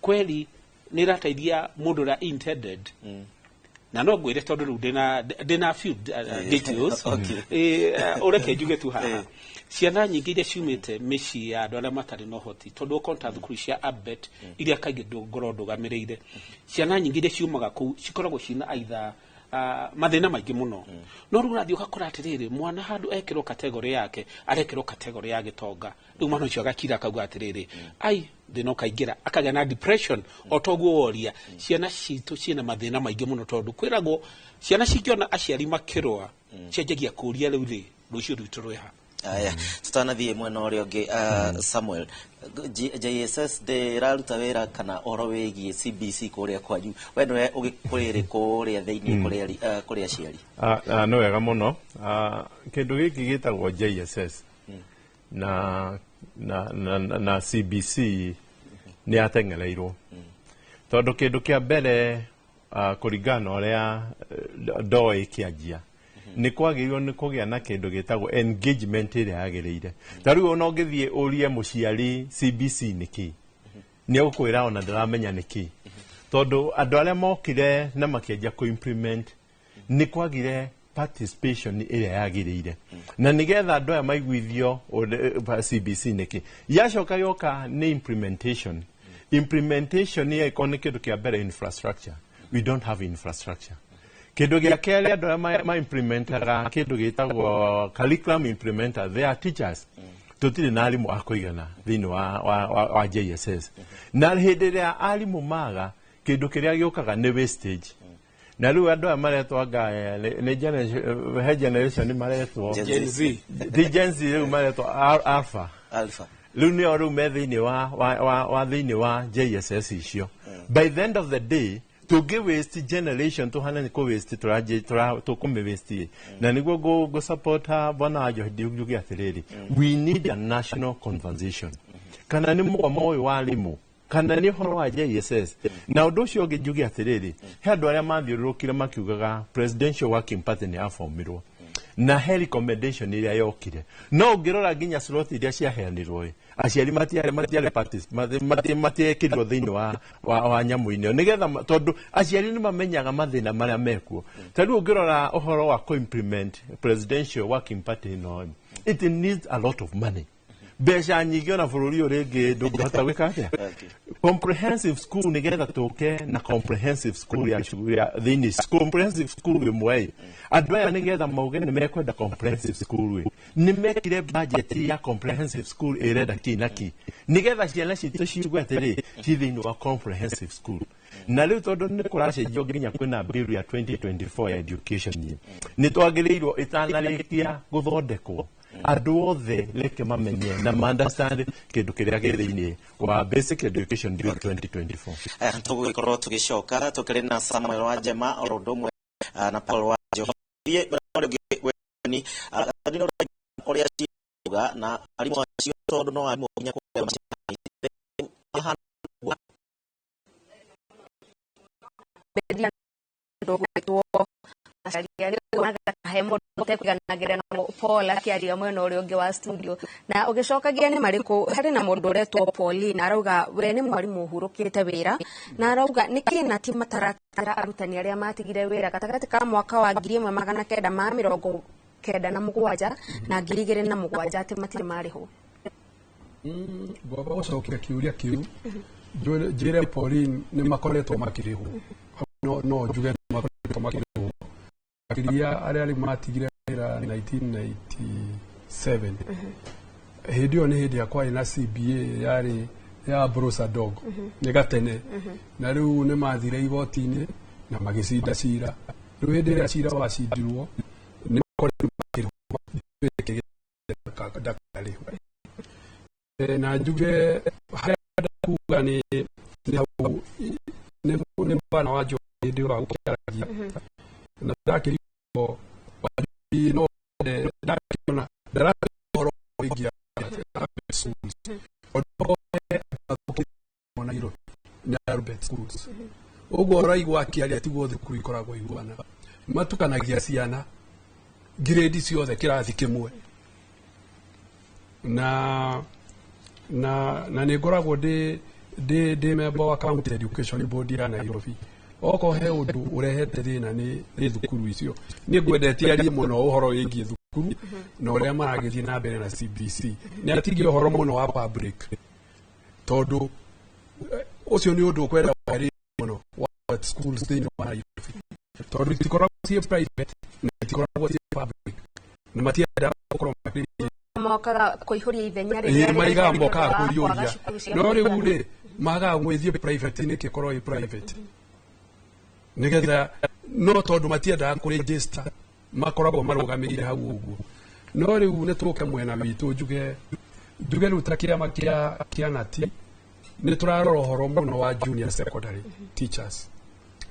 kweli nĩ ĩrateithia mũndũ ũrĩa intended. Na no ngwĩre tondũ rĩu ndĩna few details ũreke njuge tu haha ciana nyingĩ iria ciumĩte mĩciĩ ya andũ arĩa matarĩ na ũhoti, tondũ okorwo ta thukuru cia ABET iria kaingĩ ngoro ndũgamĩrĩire, ciana nyingĩ iria ciumaga kũu cikoragwo cina aitha mathĩna maingĩ mũno. No rĩu ũrathiĩ ũgakora atĩrĩrĩ mwana handũ ekĩrwo kategori yake arekĩrwo kategori ya gĩtonga, rĩu mwana ũcio agakira akauga atĩrĩrĩ thĩna ũkaingĩra akagĩa na depression. O toguo woria ciana citũ ciĩna mathĩna maingĩ mũno, tondũ kwĩragwo ciana cingĩona aciari makĩrũa cianjagia kũũria rĩu rĩ rũciũ rwitũ rwĩha. Aya tutanathiĩ mwena ũrĩa ũngĩ Samuel, JSS ndĩraruta wĩra kana ũhoro wĩgiĩ CBC kũrĩa kwanyu we nĩwe ũgĩkũrĩrĩ kũrĩa thĩinĩ kũrĩa aciari? Nĩ wega mũno. Kĩndũ gĩkĩ gĩtagwo JSS na CBC nĩ ateng'ereirwo, tondũ kĩndũ kĩa mbere kũringana ũrĩa ndoĩ kĩanjia nĩ kwagĩrĩirwo nĩ kũgĩa na kĩndũ gĩtagwo engagement ĩrĩa yagĩrĩire. Ta rĩu ona ũngĩthiĩ ũrie mũciari CBC nĩkĩ nĩ ũkwĩra ona ndaramenya nĩkĩ, tondũ andũ arĩa mokire na makĩanjia kũ implement nĩ kwagire participation ĩrĩa yagĩrĩire na nĩgetha andũ aya maiguithio CBC nĩkĩ yacoka yoka nĩ implementation ya ĩkorwo nĩ kĩndũ kĩa mbere infrastructure. We don't have infrastructure. Kĩndũ gĩa kerĩ andũ aya ma-implementaga kĩndũ gĩtagwo curriculum implementer, they are teachers. Tũtirĩ na arimũ a kũigana thĩinĩ wa JSS. Na hĩndĩ ĩrĩa arimũ maga kĩndũ kĩrĩa gĩũkaga nĩ wastage. Na rĩu andũ aya maretwo nĩ generation maretwo Gen Z rĩu maretwo alpha. Rĩu nĩo rĩu me thĩinĩ wa JSS icio. By the end of the day tũngĩ waste generation tũhana nĩ kũ-waste tũkũmĩ-waste na nĩguo go-support bwana wa Njohi njuge atĩrĩrĩ, we need a national conversation. Kana nĩ mũgomo ũyũ wa arimũ kana nĩ ũhoro wa JSS. Na ũndũ ũcio ũngĩ njuge atĩrĩrĩ, he andũ arĩa mathiũrũrũkire makiugaga presidential working party nĩ yabomirwo na he recommendation ĩrĩa yokire. No ũngĩrora nginya slot iria ciaheanirwo aciari matiekĩrirwo thĩinĩ wa nyamũ-inĩ nĩgetha tondũ aciari nĩ mamenyaga mathĩna marĩa mekuo. Ta rĩu ũngĩrora ũhoro wa co-implement presidential working party ĩno, it needs a lot of money. Mbeca nyingĩ ona bũrũri ũyũ rĩngĩ ndũngĩhota gwĩka atĩa. Comprehensive school nĩgetha tũke na comprehensive school ya thĩinĩ comprehensive school ĩmwe andũ aya nĩgetha mauge nĩ mekwenda comprehensive school nĩ mekire budget ya comprehensive school ĩrenda ki na ki nĩgetha ciana citũ ciuge atĩrĩ ci thĩinĩ wa comprehensive school. Na rĩu tondũ nĩ kũracenjio nginya kwĩna bill ya 2024 ya education nĩ twagĩrĩirwo ĩtanarĩkia gũthondekwo andũ othe reke mamenye na understand kĩndũ kĩrĩa gĩ thĩinĩ wa basic education bill 2024. Tũgũgĩkorwo tũgĩcoka tũkĩrĩ na Samuel Wanjema o ũndũ ũmwe na Paul wa Njohi ũrĩa ciuga na arimũ acio tondũ no arimũ nginya kũgĩa Paul akiaria mwena ũrĩa ũngĩ wa studio na ũgĩcokagia nĩ marĩkũ harĩ na mũndũ ũretwo Pauline arauga we nĩ mwarimũ ũhurũkĩte wĩra na arauga nĩkĩ na ti mataratara arutani arĩa matigire wĩra gatagatĩ ka mwaka wa 1997 na 2007 atĩ matirĩ marĩhwo. Baba gũcokia kĩũria kĩu njĩre Pauline nĩ makoretwo makĩrĩhwo no njuge makoretwo makĩrĩhwo akiria arĩa matigire wĩra 1997 hĩndĩ ĩyo nĩ hĩndĩ yakwa ĩna CBA yarĩ ya Brosa Dog nĩ gatene na rĩu nĩ mathire igoti-inĩ na magĩcinda cira. Rĩu hĩndĩ ĩrĩa cira wacindirwo nĩ makoretwo makĩrĩhwo na njuge harĩa kuga nĩ bwana wa Njohi hĩndĩ ĩyo gũkĩaragia na ndakĩrĩhwo no ndakĩona ndarakĩhoro wĩgiĩ schools na Albert schools ũguo ũraigua akĩaria tiguo thukuru ikoragwo iguana matukanagia ciana grade ciothe kĩrathi kĩmwe na nĩ ngoragwo ndĩ member wa County Education Board ya Nairobi. Oko he ũndũ ũrehete thĩna nĩ thukuru icio nĩ ngwendetie arie mũno ũhoro wĩgiĩ thukuru na ũrĩa maragĩthiĩ na mbere na CBC nĩ atigire ũhoro mũno wa public tondũ ũcio nĩ ũndũ ũkwenda harĩ mũno wa schools thĩinĩ wa Nairobi tondũ itikoragwo ciĩ private na itikoragwo ciĩ public na matiendaga gũkorwo mokaga kũihũria ithenya rĩrĩa maigaga mokaga kũihũria no rĩu rĩ magaga gwĩthiĩ private nĩ kĩkorwo ĩ private nĩgetha no tondũ matiendaga kũregister makoragwo marũgamĩrĩire hau ũguo no rĩu nĩ tũke mwena witũ njuge rĩu ta kĩama kĩa nati nĩ tũrarora ũhoro mũno wa junior secondary teachers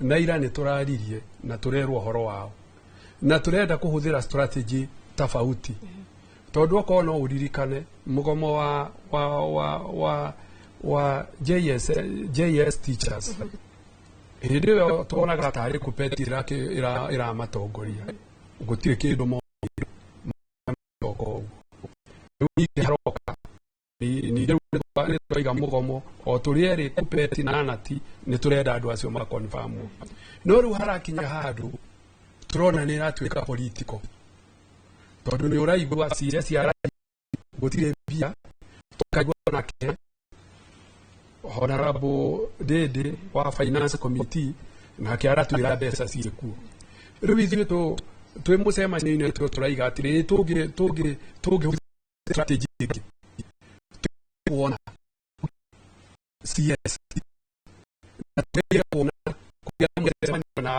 na ira nĩ tũraririe na tũrerwo ũhoro wao na tũrenda kũhũthĩra strategy tofauti tondũ okorwo no ũririkane mũgomo wa JS teachers hĩndĩ ĩyo tuonaga tarĩ KUPPET ĩramatongoria gũtirĩ kĩndũ moire rĩu ningĩ haroka ningĩ nĩ twaiga mũgomo o tũrĩ erĩ KUPPET na nati nĩ tũrenda andũ acio makonfirmwo no rĩu harakinya handũ turona nä ratuä political tondå nä å raigua CS gå tirä mbia tåkaigua nake Honorable Dede wa Finance Committee nake aratuä ra mbeca cirä kuo rä u ithuä twä må cemanio-inä tå raiga atä rä tångä strategy ĩngĩ tuona CS na tuge kuona kugia mwemanio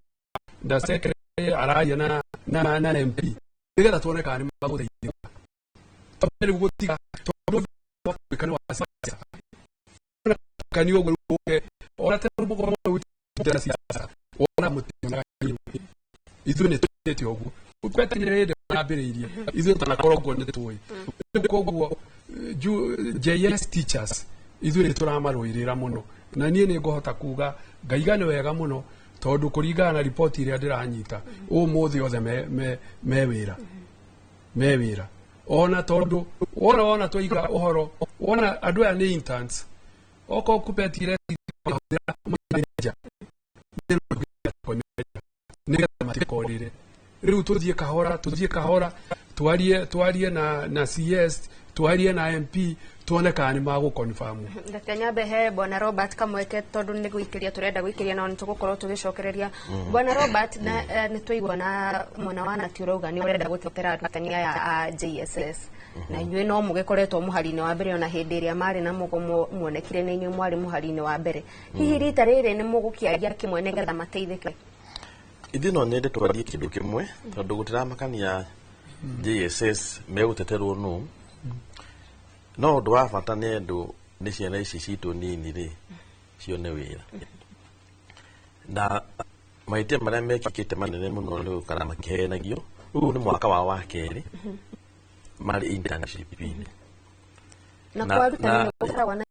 na secretary araia na MP nigetha tuone kana nĩ magũteithia tondũ gũtiga tondũ wakana wa siasa kanio gũke ona tena mũgomo wa siasa ona mũtĩna ithuĩ nĩ twĩtĩte ũguo kwetanĩra hĩndĩ yambĩrĩirie ithuĩ tũnakorwo nĩ tũĩ koguo JS teachers ithuĩ nĩ tũramarũĩrĩra mũno na niĩ nĩ ngũhota kuga ngaiga nĩ wega mũno tondũ kũringana na riboti ĩrĩa ndĩranyita ũmũthĩ othe me wĩra ona tondũ wona twaiga ũhoro wona andũ aya nĩ interns okorwo KUPPET ĩrehũthĩra manager nĩgetha matikorĩre rĩu tũthiĩ kahora twarie na CS twarie na MP tuone kana nĩ magũconfirm. Dr. Nyambe he Bwana Robert kamweke tondũ nĩ gũikĩria tũrenda gũikĩria na nĩtũgũkorwo tũgĩcokereria Bwana Robert na nĩ tũigua na mwana wa Nati ũrauga nĩ ũrenda gũtetera arutania ya JSS na inyuĩ no mũgĩkoretwo mũhari-inĩ wa mbere ona hĩndĩ ĩrĩa marĩ na mũgomo muonekire nĩ inyuĩ mwarĩ mũhari-inĩ wa mbere hihi rita rĩrĩ nĩ mũgũkĩaria kĩmwe nĩgetha mateithĩke? Ithuĩ no nyende twarie kĩndũ kĩmwe tondũ gũtiramakania JSS megũteterwo nũ no ũndũ wa bata nĩ andũ nĩ ciana ici citũ nini rĩ cione wĩra na mahĩtia marĩa mekĩkĩte manene mũno nĩ gũkara makĩhenagio ũguo nĩ mwaka wa kerĩ marĩ internship-inĩ na kwarutani gũkoragwo na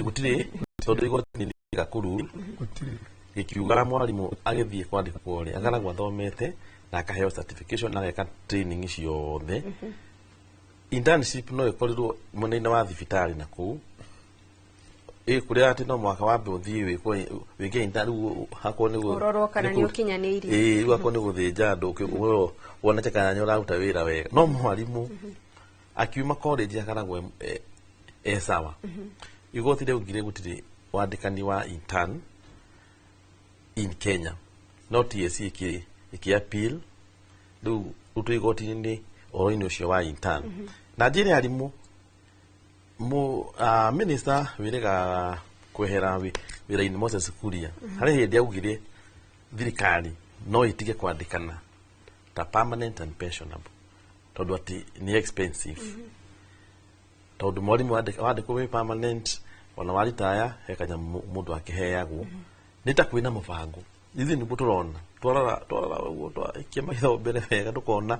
gũtirĩ tondũ igoti gakuru gĩkiuga mwarimũ agĩthiĩ kwandĩkwo rĩ agaragwo athomete na akaheo certification na ageka training ciothe internship no ĩkorirwo mwena-inĩ wa thibitarĩ na kũu kũrĩa atĩ no mwaka wambe ũthiĩ wĩke interview hakorwo nĩ ũrorwo kana nĩ ũkinyanĩirie rĩu hakorwo nĩ gũthĩnja andũ woneke kana nĩ ũraruta wĩra wega no mwarimũ akiuma college agaragwo sawa igoti rĩu ngire gũtirĩ wandĩkani wa intern in Kenya no TSC iki-appeal rĩu rutwo igoti-inĩ ũhoro-inĩ ũcio wa intern na njĩre arimũ minister wĩrĩga kwehera wĩra-inĩ Moses Kuria harĩ hĩndĩ augire thirikari no ĩtige kwandĩkana ta permanent and pensionable tondũ atĩ nĩ expensive tondũ mwarimũ wandĩkwo wĩ permanent ona waritaya he kanyamũ mũndũ akĩheagwo nĩ ta kwĩna mũbango ithuĩ nĩguo tũrona twarora ũguo twaikia maitho mbere wega tũkona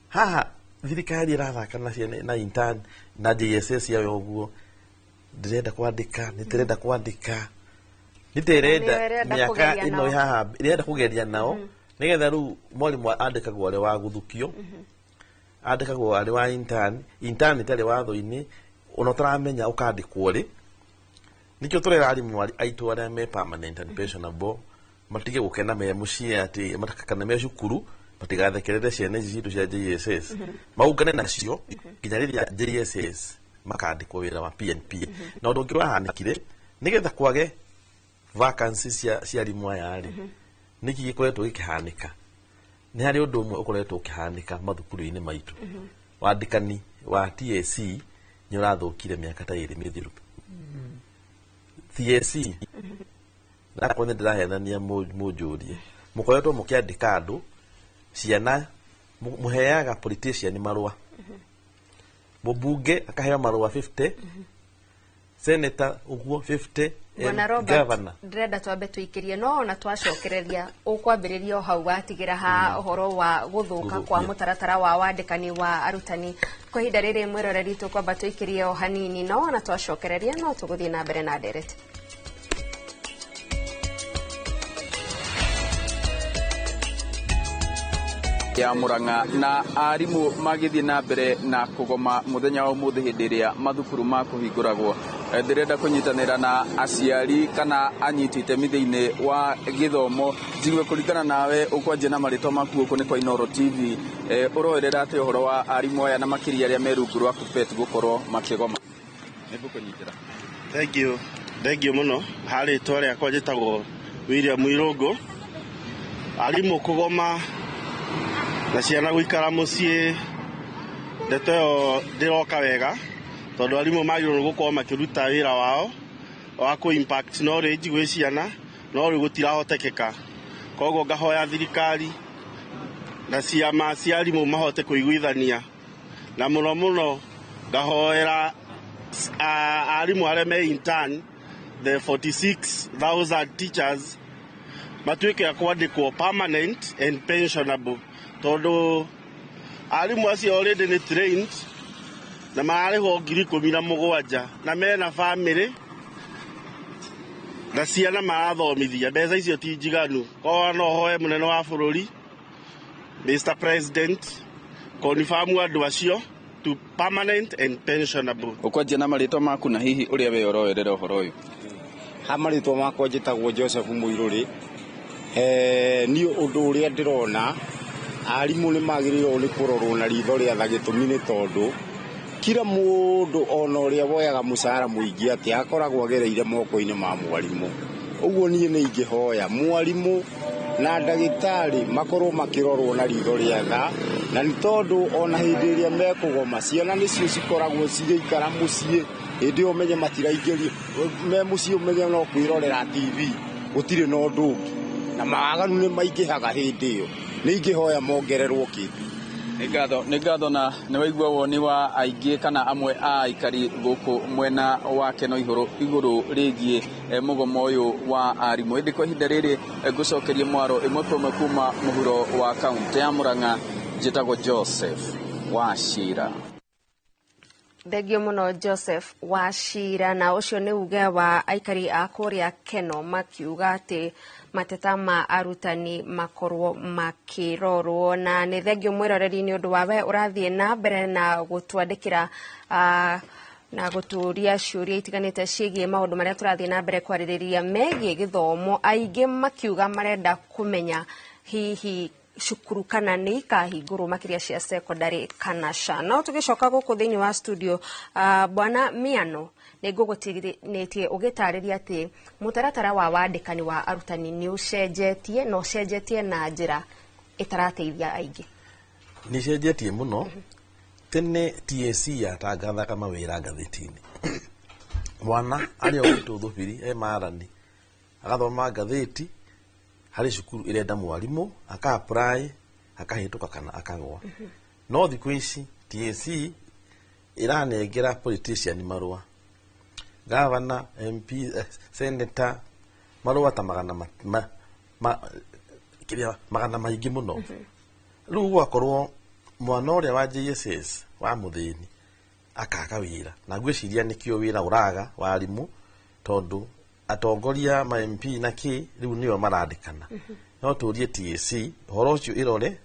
haha thirikari ĩrathaka na intern na JSS yayo ũguo ndĩrenda kwandĩka nĩterenda mĩaka ĩno haha ĩrenda kũgeria nao nĩgetha rĩu mwarimũ andĩkagwo arĩ wa gũthukio andĩkagwo arĩ wa intern ĩtarĩ watho-inĩ ona ũtaramenya ũkandĩkwo rĩ nĩkĩo tũrera arimũ aitũ arĩa me permanent and pensionable matige gũkena me mũciĩ atĩ kana me cukuru matigathekerere ciana ici citũ cia JSS maungane nacio nginya rĩrĩa JSS makandĩkwo wĩra wa PNP na ũndũ ũngĩ wahanĩkire nĩgetha kwage vacancy cia arimũ aya rĩ nĩkĩ gĩkoretwo gĩkĩhanĩka nĩ harĩ ũndũ ũmwe ũkoretwo ũkĩhanĩka mathukuru-inĩ maitũ wandĩkani wa TSC nĩ ũrathũkire mĩaka ta ĩrĩ mĩthiru TSC nakwa nĩ ndĩrahenania mũnjũrie mũkoretwo mũkĩandĩka andũ ciana mũheaga politician marũa mũmbunge akaheo marũa 50 senator ũguo 50 governor ndĩrenda twambe tũikĩrie no ona twacokereria ũkwambĩrĩria o hau watigĩra ha ũhoro wa gũthũka kwa mũtaratara wa wandĩkani wa arutani kwa ihinda rĩrĩ mwĩroreri tũkwamba tũikĩrie o hanini no ona twacokereria no tũgũthiĩ na mbere na ndereti ya Murang'a na arimũ magĩthiĩ na mbere na kũgoma mũthenya wa ũmũthĩ hĩndĩ ĩrĩa mathukuru ma kũhingũragwo ndirenda kunyitanira na aciari kana anyiti itemi thiini wa githomo njigue kuringana nawe ukwanjia na maritwa maku uku ni kwa Inooro TV uroerera ati uhoro wa arimu aya na makiria aria merungu rwa KUPPET gukorwo makigoma nibukunyitira. Thank you muno hari tore akwa njitagwo William Irungu. Arimu kugoma na ciana guikara mucii ndeto yo ndiroka wega tondu arimu magirwo gukorwo makiruta wira wao wa ku impact knowledge gwi ciana no ri gutirahotekeka. Koguo ngahoya thirikari na ciama cia arimu mahote kuiguithania na muno muno ngahoera arimu aria me intern the 46,000 teachers matuike ya kwandikwo permanent and pensionable tondu arimu acio already ni trained na marĩhwo 17,000 na mena family na ciana marathomithia mbeca icio ti njiganu. Koguo no hoe munene wa bũrũri Mr. President confirm andu acio to permanent and pensionable. Ukwanjia na maritwa maku na hihi uria we oroerera uhoro uyu? Ha maritwa makwa njitagwo Joseph Muiruri. Ni undu uria ndirona arimu ni magiriirwo ni kurorwo na ritho ria tha gitumi ni tondu kila mundu ona uria woyaga mucara muingi ati akoragwo agereire moko-ini ma mwarimu. Uguo nie ni ingihoya mwarimu na ndagitari makorwo makirorwo na ritho ria tha na ni tondu ona hindi iria mekugoma ciana nicio cikoragwo cigeikara mucii hindi umenye matiraingĩrio me mucii umenye no kwirorera TV gutire no ndungi na maganu ni maingihaga hindi iyo ni ingihoya mongererwo kindu. Nĩ ngatho na nĩ waigua woni wa aingĩ kana amwe a aikari gũkũ mwena wa Keno igũrũ rĩgiĩ mũgomo ũyũ wa arimũ. Ĩndĩ kwa ihinda rĩrĩ ngũcokerie mwaro ĩmwe kwa ĩmwe kuma mũhuro wa kaunti ya Murang'a njĩtagwo Joseph Wachira. Thengio muno Joseph Wachira. Na ucio ni uge wa aikari a kuria Keno makiuga ati mateta ma arutani makorwo makirorwo. Na ni thengio mwiroreri ni undu wawe urathie na mbere na gutwandikira na guturia ciuria itiganite ciigie maundu maria turathie na mbere kwaririria megie githomo. Aingi makiuga marenda kumenya hihi cukuru kana ni ikahingurwo makiria cia secondary kana sha. No tugicoka guku thiini wa studio bwana Miano ni ngugutiritie ugitariria ati mutaratara wa wandikani wa arutani ni ucenjetie no cenjetie na njira itarateithia aingi. Ni cenjetie muno. Tene TSC yatangathaga mawira ngathĩti-inĩ. Mwana arĩ o gwitu thubiri marani agathoma ngathĩti hari cukuru irenda mwarimu aka apply akahituka kana akagwa. No thikũ ici TSC iranengera politician marua, governor, MP, senator marua ta magana maingi muno. Riu gwakorwo mwana uria wa JSS wa muthini akaga wira na ngwiciria nikio wira uraga wa arimu tondu atongoria ma MP na ki riu niyo marandikana. No turie TSC horo ucio irore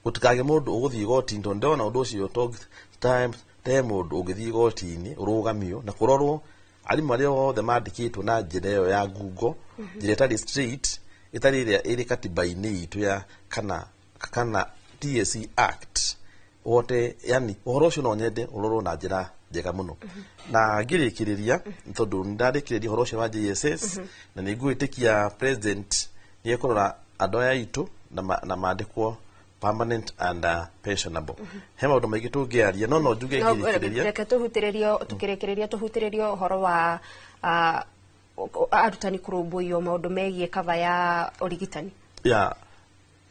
gutikage mundu uguthii goti ndo ndona undu ucio time mundu ugithii goti-ini urugamio na kurorwo arimu aria othe mandikitwo na njira iyo ya ngungo njira itari straight itari iria iri katiba-ini itu ya kana TSC Act wote, yani uhoro ucio no nyende urorwo na njira njega muno. Na ngirikiriria tondu ndarikiriria uhoro ucio wa JSS na niguitikia president ni ekurora andu aya itu na mandikwo permanent and pensionable. He maundu maingi tungiaria no njuge ngirikiriria reke tuhutiririo uhoro wa arutani kurumbuiyo maundu megie kava ya urigitani ya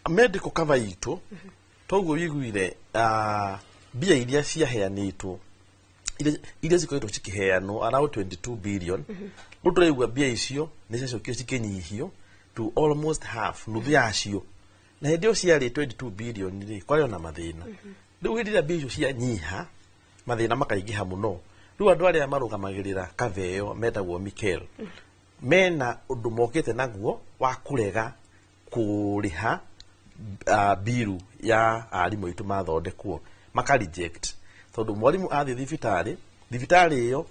medical cover itu. Toguo wiguire bia iria ciaheanitwo iria cikoretwo cikiheanwo around 22 billion. Muturaigua bia icio ni cicokio cikinyihio to almost half, nuthu yacio. Na hindi ciari 22 billion ri kwari na mathina. Riu hindi bia icio cia nyiha mathina makaingiha muno. Riu andu aria marugamagirira kaveyo metagwo Mikel mena undu mokite naguo wa kurega kuriha biru ya arimu itu mathondekwo maka reject tondu mwarimu athi thibitari iyo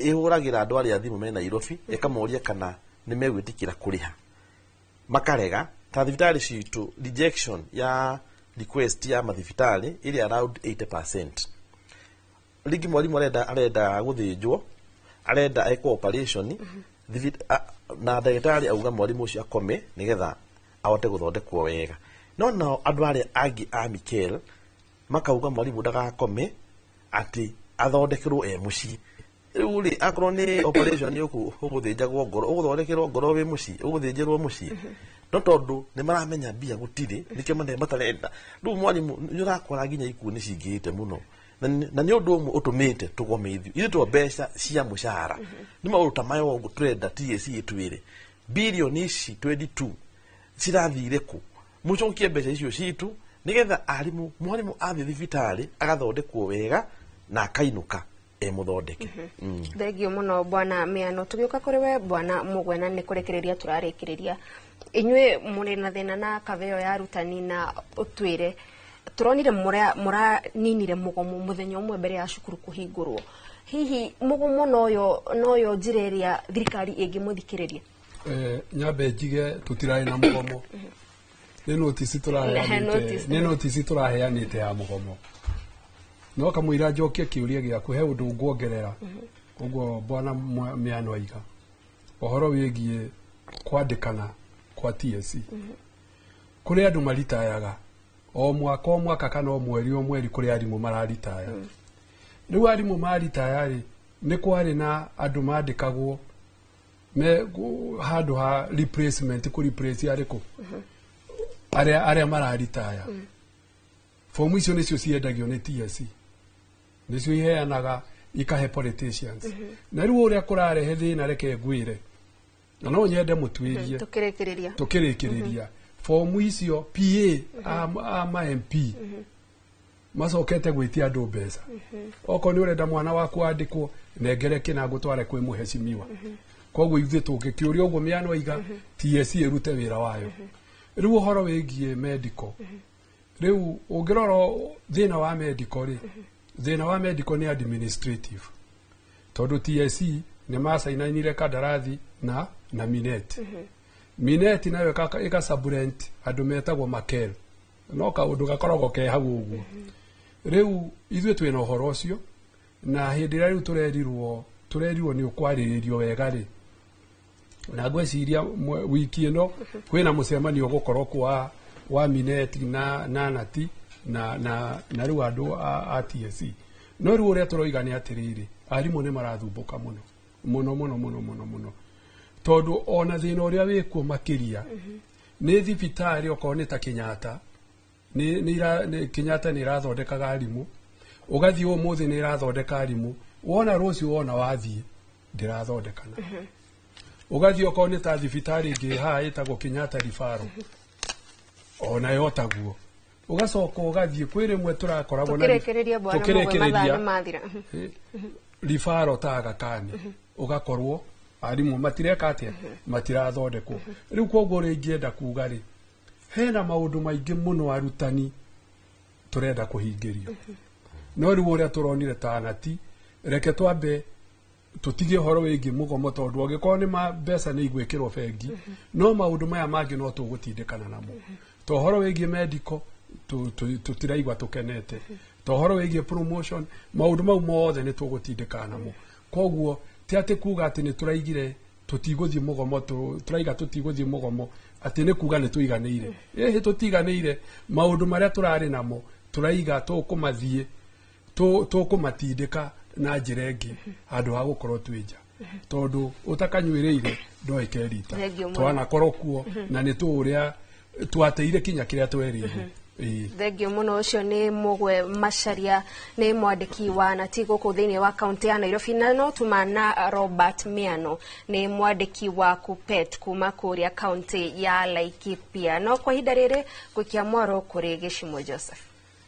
ihuragira andu aria thimu me Nairobi ikamoria kana ni megwitikira kuriha makarega ta thibitari citu rejection ya request ya mathibitari ili around 80%. Ligi mwalimu arenda guthinjwo arenda eko operation na ndagitari auga mwalimu ucio akome nigetha ahote guthondekwo wega no andu aria angi a Mikel makauga mwalimu ndagakome ati athondekirwo muci uri akorwo ni operation yoku uguthinjagwo ngoro uguthondekerwo ngoro wi muci uguthinjirwo muci no tondu ni maramenya bia gutiri nikyo mane matarenda ndu mwalimu nyurakora ginya ikuo ni cingite muno na ni undu umwe utumite tugomithio ithu to mbeca cia mushara ni mauruta mayo ugu trade TSC itwire bilioni ici 22 cirathire ku mucokie mbeca icio citu nigetha arimu mwalimu athi thibitari agathondekwo wega na akainuka muthondeke. Thegio muno bwana Miano tugiuka kuri we bwana Mugwena ni kurekereria turarekereria inywe muri na thina na kaveo ya rutani na utwire turonire mura ninire mugomo muthenya umwe mbere ya cukuru kuhingurwo hihi mugomo noyo njireria thirikari ingimuthikiriria nyambe njige tutirae na mugomo ni notice turaheanite ya mugomo no kamwira njokie kiuria giaku he undu ngwongerera uguo bwana Miano aiga ohoro wigie kwandikana kwa TSC kuri andu maritayaga o mwaka kana o mweri kuri arimu mararitaya riu arimu maritaya ri ni kwari na andu mandikagwo me handu ha replacement ku replace ariko aria mararitaya fomu icio nicio ciendagio ni TSC nicio iheanaga ikahe politicians na riu uria kurarehe thina reke ngwire na no nyende mutwirie tukirekereria fomu icio PA ama MP masokete gwitia andu mbeca oko ni urenda mwana waku andikwo nengere kina gutware kwi muheshimiwa koguo ithuĩ tũngĩkĩũria ũguo Miano aiga TSC ĩrute wĩra wayo rĩu ũhoro wĩgiĩ medical rĩu ũngĩrora thĩna wa medical rĩ thĩna wa medical nĩ administrative tondũ TSC nĩ masainainire kandarathi na Minet Minet nayo ĩka subrent andũ metagwo Makel no kaũndũ gakoragwo ke hau ũguo rĩu ithuĩ twĩna ũhoro ũcio na hĩndĩ ĩrĩa rĩu turerirwo ni ukwarĩrĩrio wega rĩ na ngweciria wiki ĩno kwĩna mũcemanio gũkorwo wa Minet na Nati na rĩu andũ a TSC no rĩu ũrĩa tũroiga nĩ atĩrĩrĩ arimũ nĩ marathumbũka mũno tondũ ona thĩna ũrĩa wĩkuo makĩria nĩ thibitarĩ okorwo nĩ ta Kenyatta Kenyatta nĩ irathondekaga arimũ ugathi ũmũthĩ nĩ irathondeka arimũ wona rũciũ wona wathiĩ ndirathondekana ugathi okorwo nĩ ta thibitarĩ ĩngĩ haha ĩtagwo Kenyatta Referral ona yotaguo ugacoka ugathi kwĩ rĩmwe tũrakoragwo na tũkĩrekereria Referral ta Aga Khan ugakorwo arimũ matireka atĩa matirathondekwo rĩu koguo rĩngĩenda kuga rĩ hena maũndũ maingĩ mũno arutani turenda kũhingĩrio no rĩu ũrĩa tũronire ta Nati reke twambe tutige horo wĩgiĩ mũgomo tondũ angĩkorwo nĩ mbeca nĩ igwĩkĩrwo bengi no maũndũ maya mangĩ no tũgũtindĩkana namo to horo wĩgiĩ medical tutiraigua tũkenete to horo wĩgiĩ promotion maũndũ mau mothe nĩ tũgũtindĩkana namo koguo ti atĩ kuga atĩ nĩ tũraigire tutigũthiĩ mũgomo turaiga tutigũthiĩ mũgomo atĩ nĩ kuga nĩ tũiganĩire tũtiganĩire maũndũ marĩa tũrarĩ namo turaiga tũkũmathiĩ tũkũmatindĩka na njĩra ĩngĩ handũ ha gũkorwo twĩnja tondũ ũtakanyuĩrĩire ndoĩkerita twanakorwo kuo na nĩ tũũrĩa twateire kinya kĩrĩa twerĩire thengio muno ucio ni Mugwe Macharia ni mwandiki wa Nati gũkũ thĩinĩ wa kaunti ya Nairobi na no tumana Robert Miano ni mwandiki wa KUPPET kuma kũrĩa kaunti ya Laikipia no kwa ihinda rĩrĩ gũikia mwaro kũrĩ Gĩcimo Joseph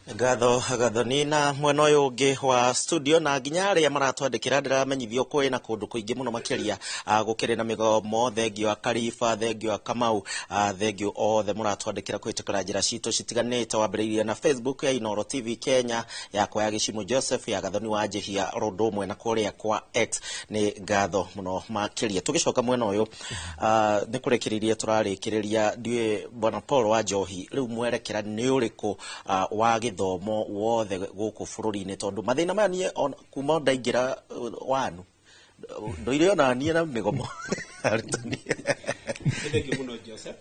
Gatho nina mwena uyu ungi wa studio na nginya aria maratwandikira ndiramenyithio kwi na kundu kuingi muno makiria gukiri na migomo thengio a Kariba thengio a Kamau thengio othe muratwandikira kwitikira njira citu citiganite wambiriirie na Facebook ya Inoro TV Kenya yakwa ya Gicimo Joseph ya Gathoni wa Jehia Rondo mwena kuria kwa X ni ngatho muno makiria tugicoka mwena uyu ni kurekiriria turarikiriria ndiwe bwana Paul wa Njohi riu mwerekera ni uriku wa githomo wothe guku bururi-ini tondu mathina maya nie kuma ndaingira wanu ndoire ona nie na migomo Thengi muno Joseph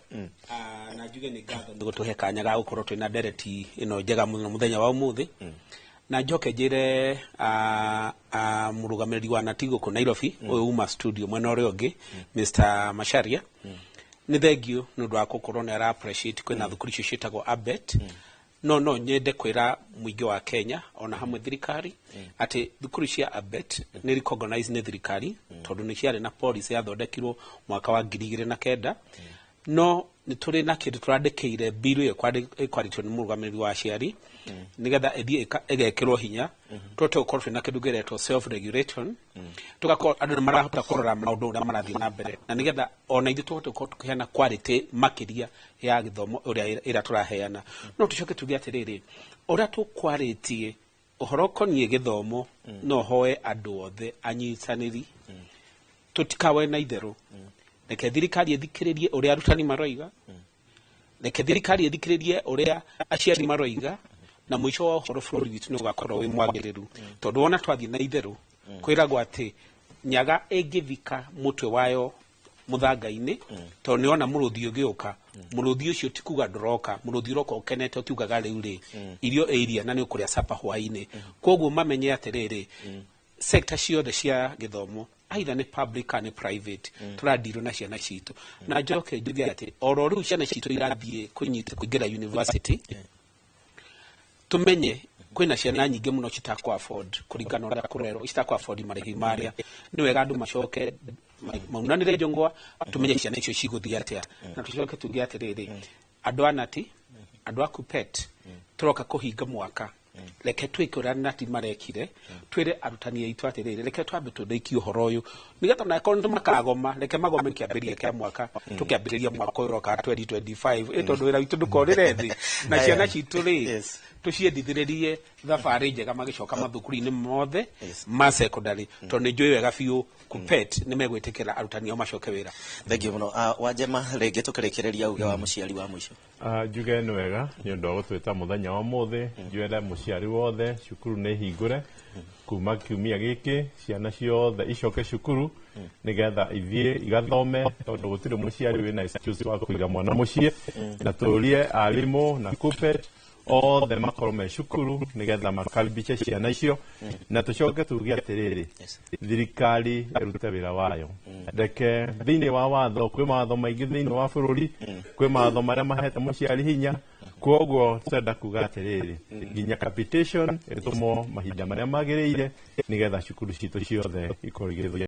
na njuge ni ngatho ndugu tuhe kanya ga gukorwo twina ndereti ino njega muno muthenya wa umuthi na njoke njire murugamiriri wa Natigo ku Nairobi uyu uma studio mwena uri ungi Mr Masharia ni thengio nundu wa gukorwo ni ara appreciate kwina thukuru icio cietagwo Abet no nyende kwira muingi wa Kenya ona hamwe thirikari ati thukuru cia Abet ni recognize ni thirikari tondu ni ciari na policy yathondekirwo mwaka wa 2009 no ni turi na kindu turandikire bill yo kwaritwo ni murugamiriri wa aciari nigetha ethie egekirwo hinya twote ukorwo na kindu geretwo self regulation tugakorwo andu ni marahota kurora maundu uria marathie na mbere na nigetha ona ithu twote ukorwo tukiheana quality makiria ya githomo uria ira turaheana no tucoke tuge atiriri uria tukwaritie uhoro konie githomo no hoe andu othe anyitaniri tutikawe na itheru reke thirikari ethikiririe uria arutani maroiga reke thirikari ethikiririe uria aciari maroiga na mwisho wa uhoro bururi witu ni ugakorwo wi mwagiriru tondu wona twathie na itheru kwiragwo ati nyaga ingithika mutwe wayo muthanga-ini tondu niona muruthi ugiuka muruthi ucio tikuga ndoroka muruthi uroka ukenete utiugaga riu ri irio area na ni ukuria sapa hwaini koguo mamenye atiriri sector ciothe cia githomo either ni public kana private turadiro na ciana citu na njoke njuge ati oro riu ciana citu irathie kuingira university tumenye kwina ciana nyingi muno citakwa afford kuringana na kurero citakwa afford marĩhi maria ni wega andu macoke maunanire njongwa tumenye ciana icio ciguthia atia na tucoke tuge atiriri andu anati andu akupet turoka kuhinga mwaka reke twikura nati marekire twire arutani aitu atiriri reke twambe tutheikie uhoro uyu nigetha na kondo makagoma reke magome kiambiria kia mwaka tukiambiriria mwaka uroka 2025 itondo wira witu ndukorire thi na ciana citu ri tuciendithiririe thabari njega magicoka mathukuru-ini mothe ma secondary tondu njui wega biu kupet ni megwitikira arutani o macoke wira thengio muno Wanjema ringi tukirekereria uge wa muciari wa mwisho njuge ni wega ni undu wa gutwita muthenya wa muthi njwire muciari wothe cukuru ni hingure kuma kiumia giki ciana ciothe icoke cukuru nigetha ithie igathome tondu gutire muciari wina excuse wa kuiga mwana mucie na turie alimu na kupet othe makorwo me cukuru nigetha makaribishe ciana icio na tucoke tuge atiriri thirikari irute wira wayo reke thiini wa watho kwi mawatho maingi thiini wa bururi kwi mawatho maria mahete muciari hinya koguo turenda kuga atiriri nginya capitation itumo mahinda maria magiriire nigetha cukuru citu ciothe ikorwo igithie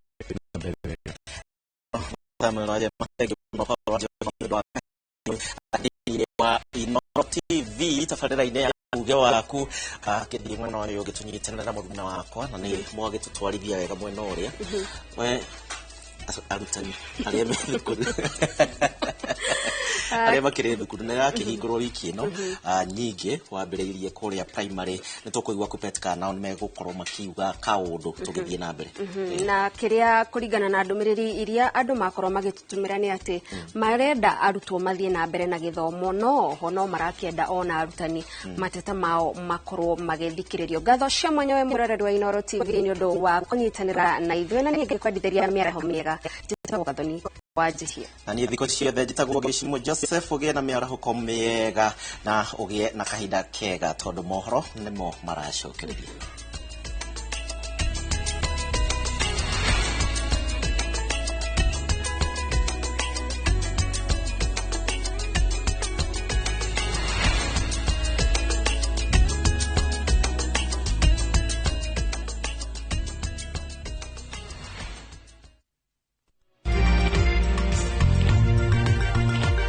Inoro TV tabarĩra-inĩ ya uge waku kĩndĩ mwena ũyũ ũgĩtũnyitanĩra na mũthuna wakwa na nĩ mwagĩtũtwarithia wega mwena ũrĩa we arutani arĩa me thukuru arĩa makĩrĩ thukuru nĩ yakĩhingũrwo wiki ĩno nyingĩ wambĩrĩirie kũrĩa primary nĩ tũkũigua kupetka nao nĩ megũkorwo makiuga kaũndũ tũgĩthiĩ na mbere na kĩrĩa kũringana na ndũmĩrĩri iria andũ makorwo magĩtũtũmĩra nĩ atĩ marenda arutwo mathiĩ na mbere na gĩthomo no marakĩenda ona arutani mateta mao makorwo magĩthikĩrĩrio ngatho cia mwanya we mũroreri wa Inoro TV nĩ ũndũ wa kũnyitanĩra na ithuĩ na niĩ ngĩkwendithĩria mĩaraho mĩega njĩtagwo Gathoni wa Jehia na niĩ thikũ ciothe njĩtagwo Gĩcimo Joseph ũgĩe na mĩaraho mĩega na ũgĩe na kahinda kega tondu mohoro nĩmo maracokereria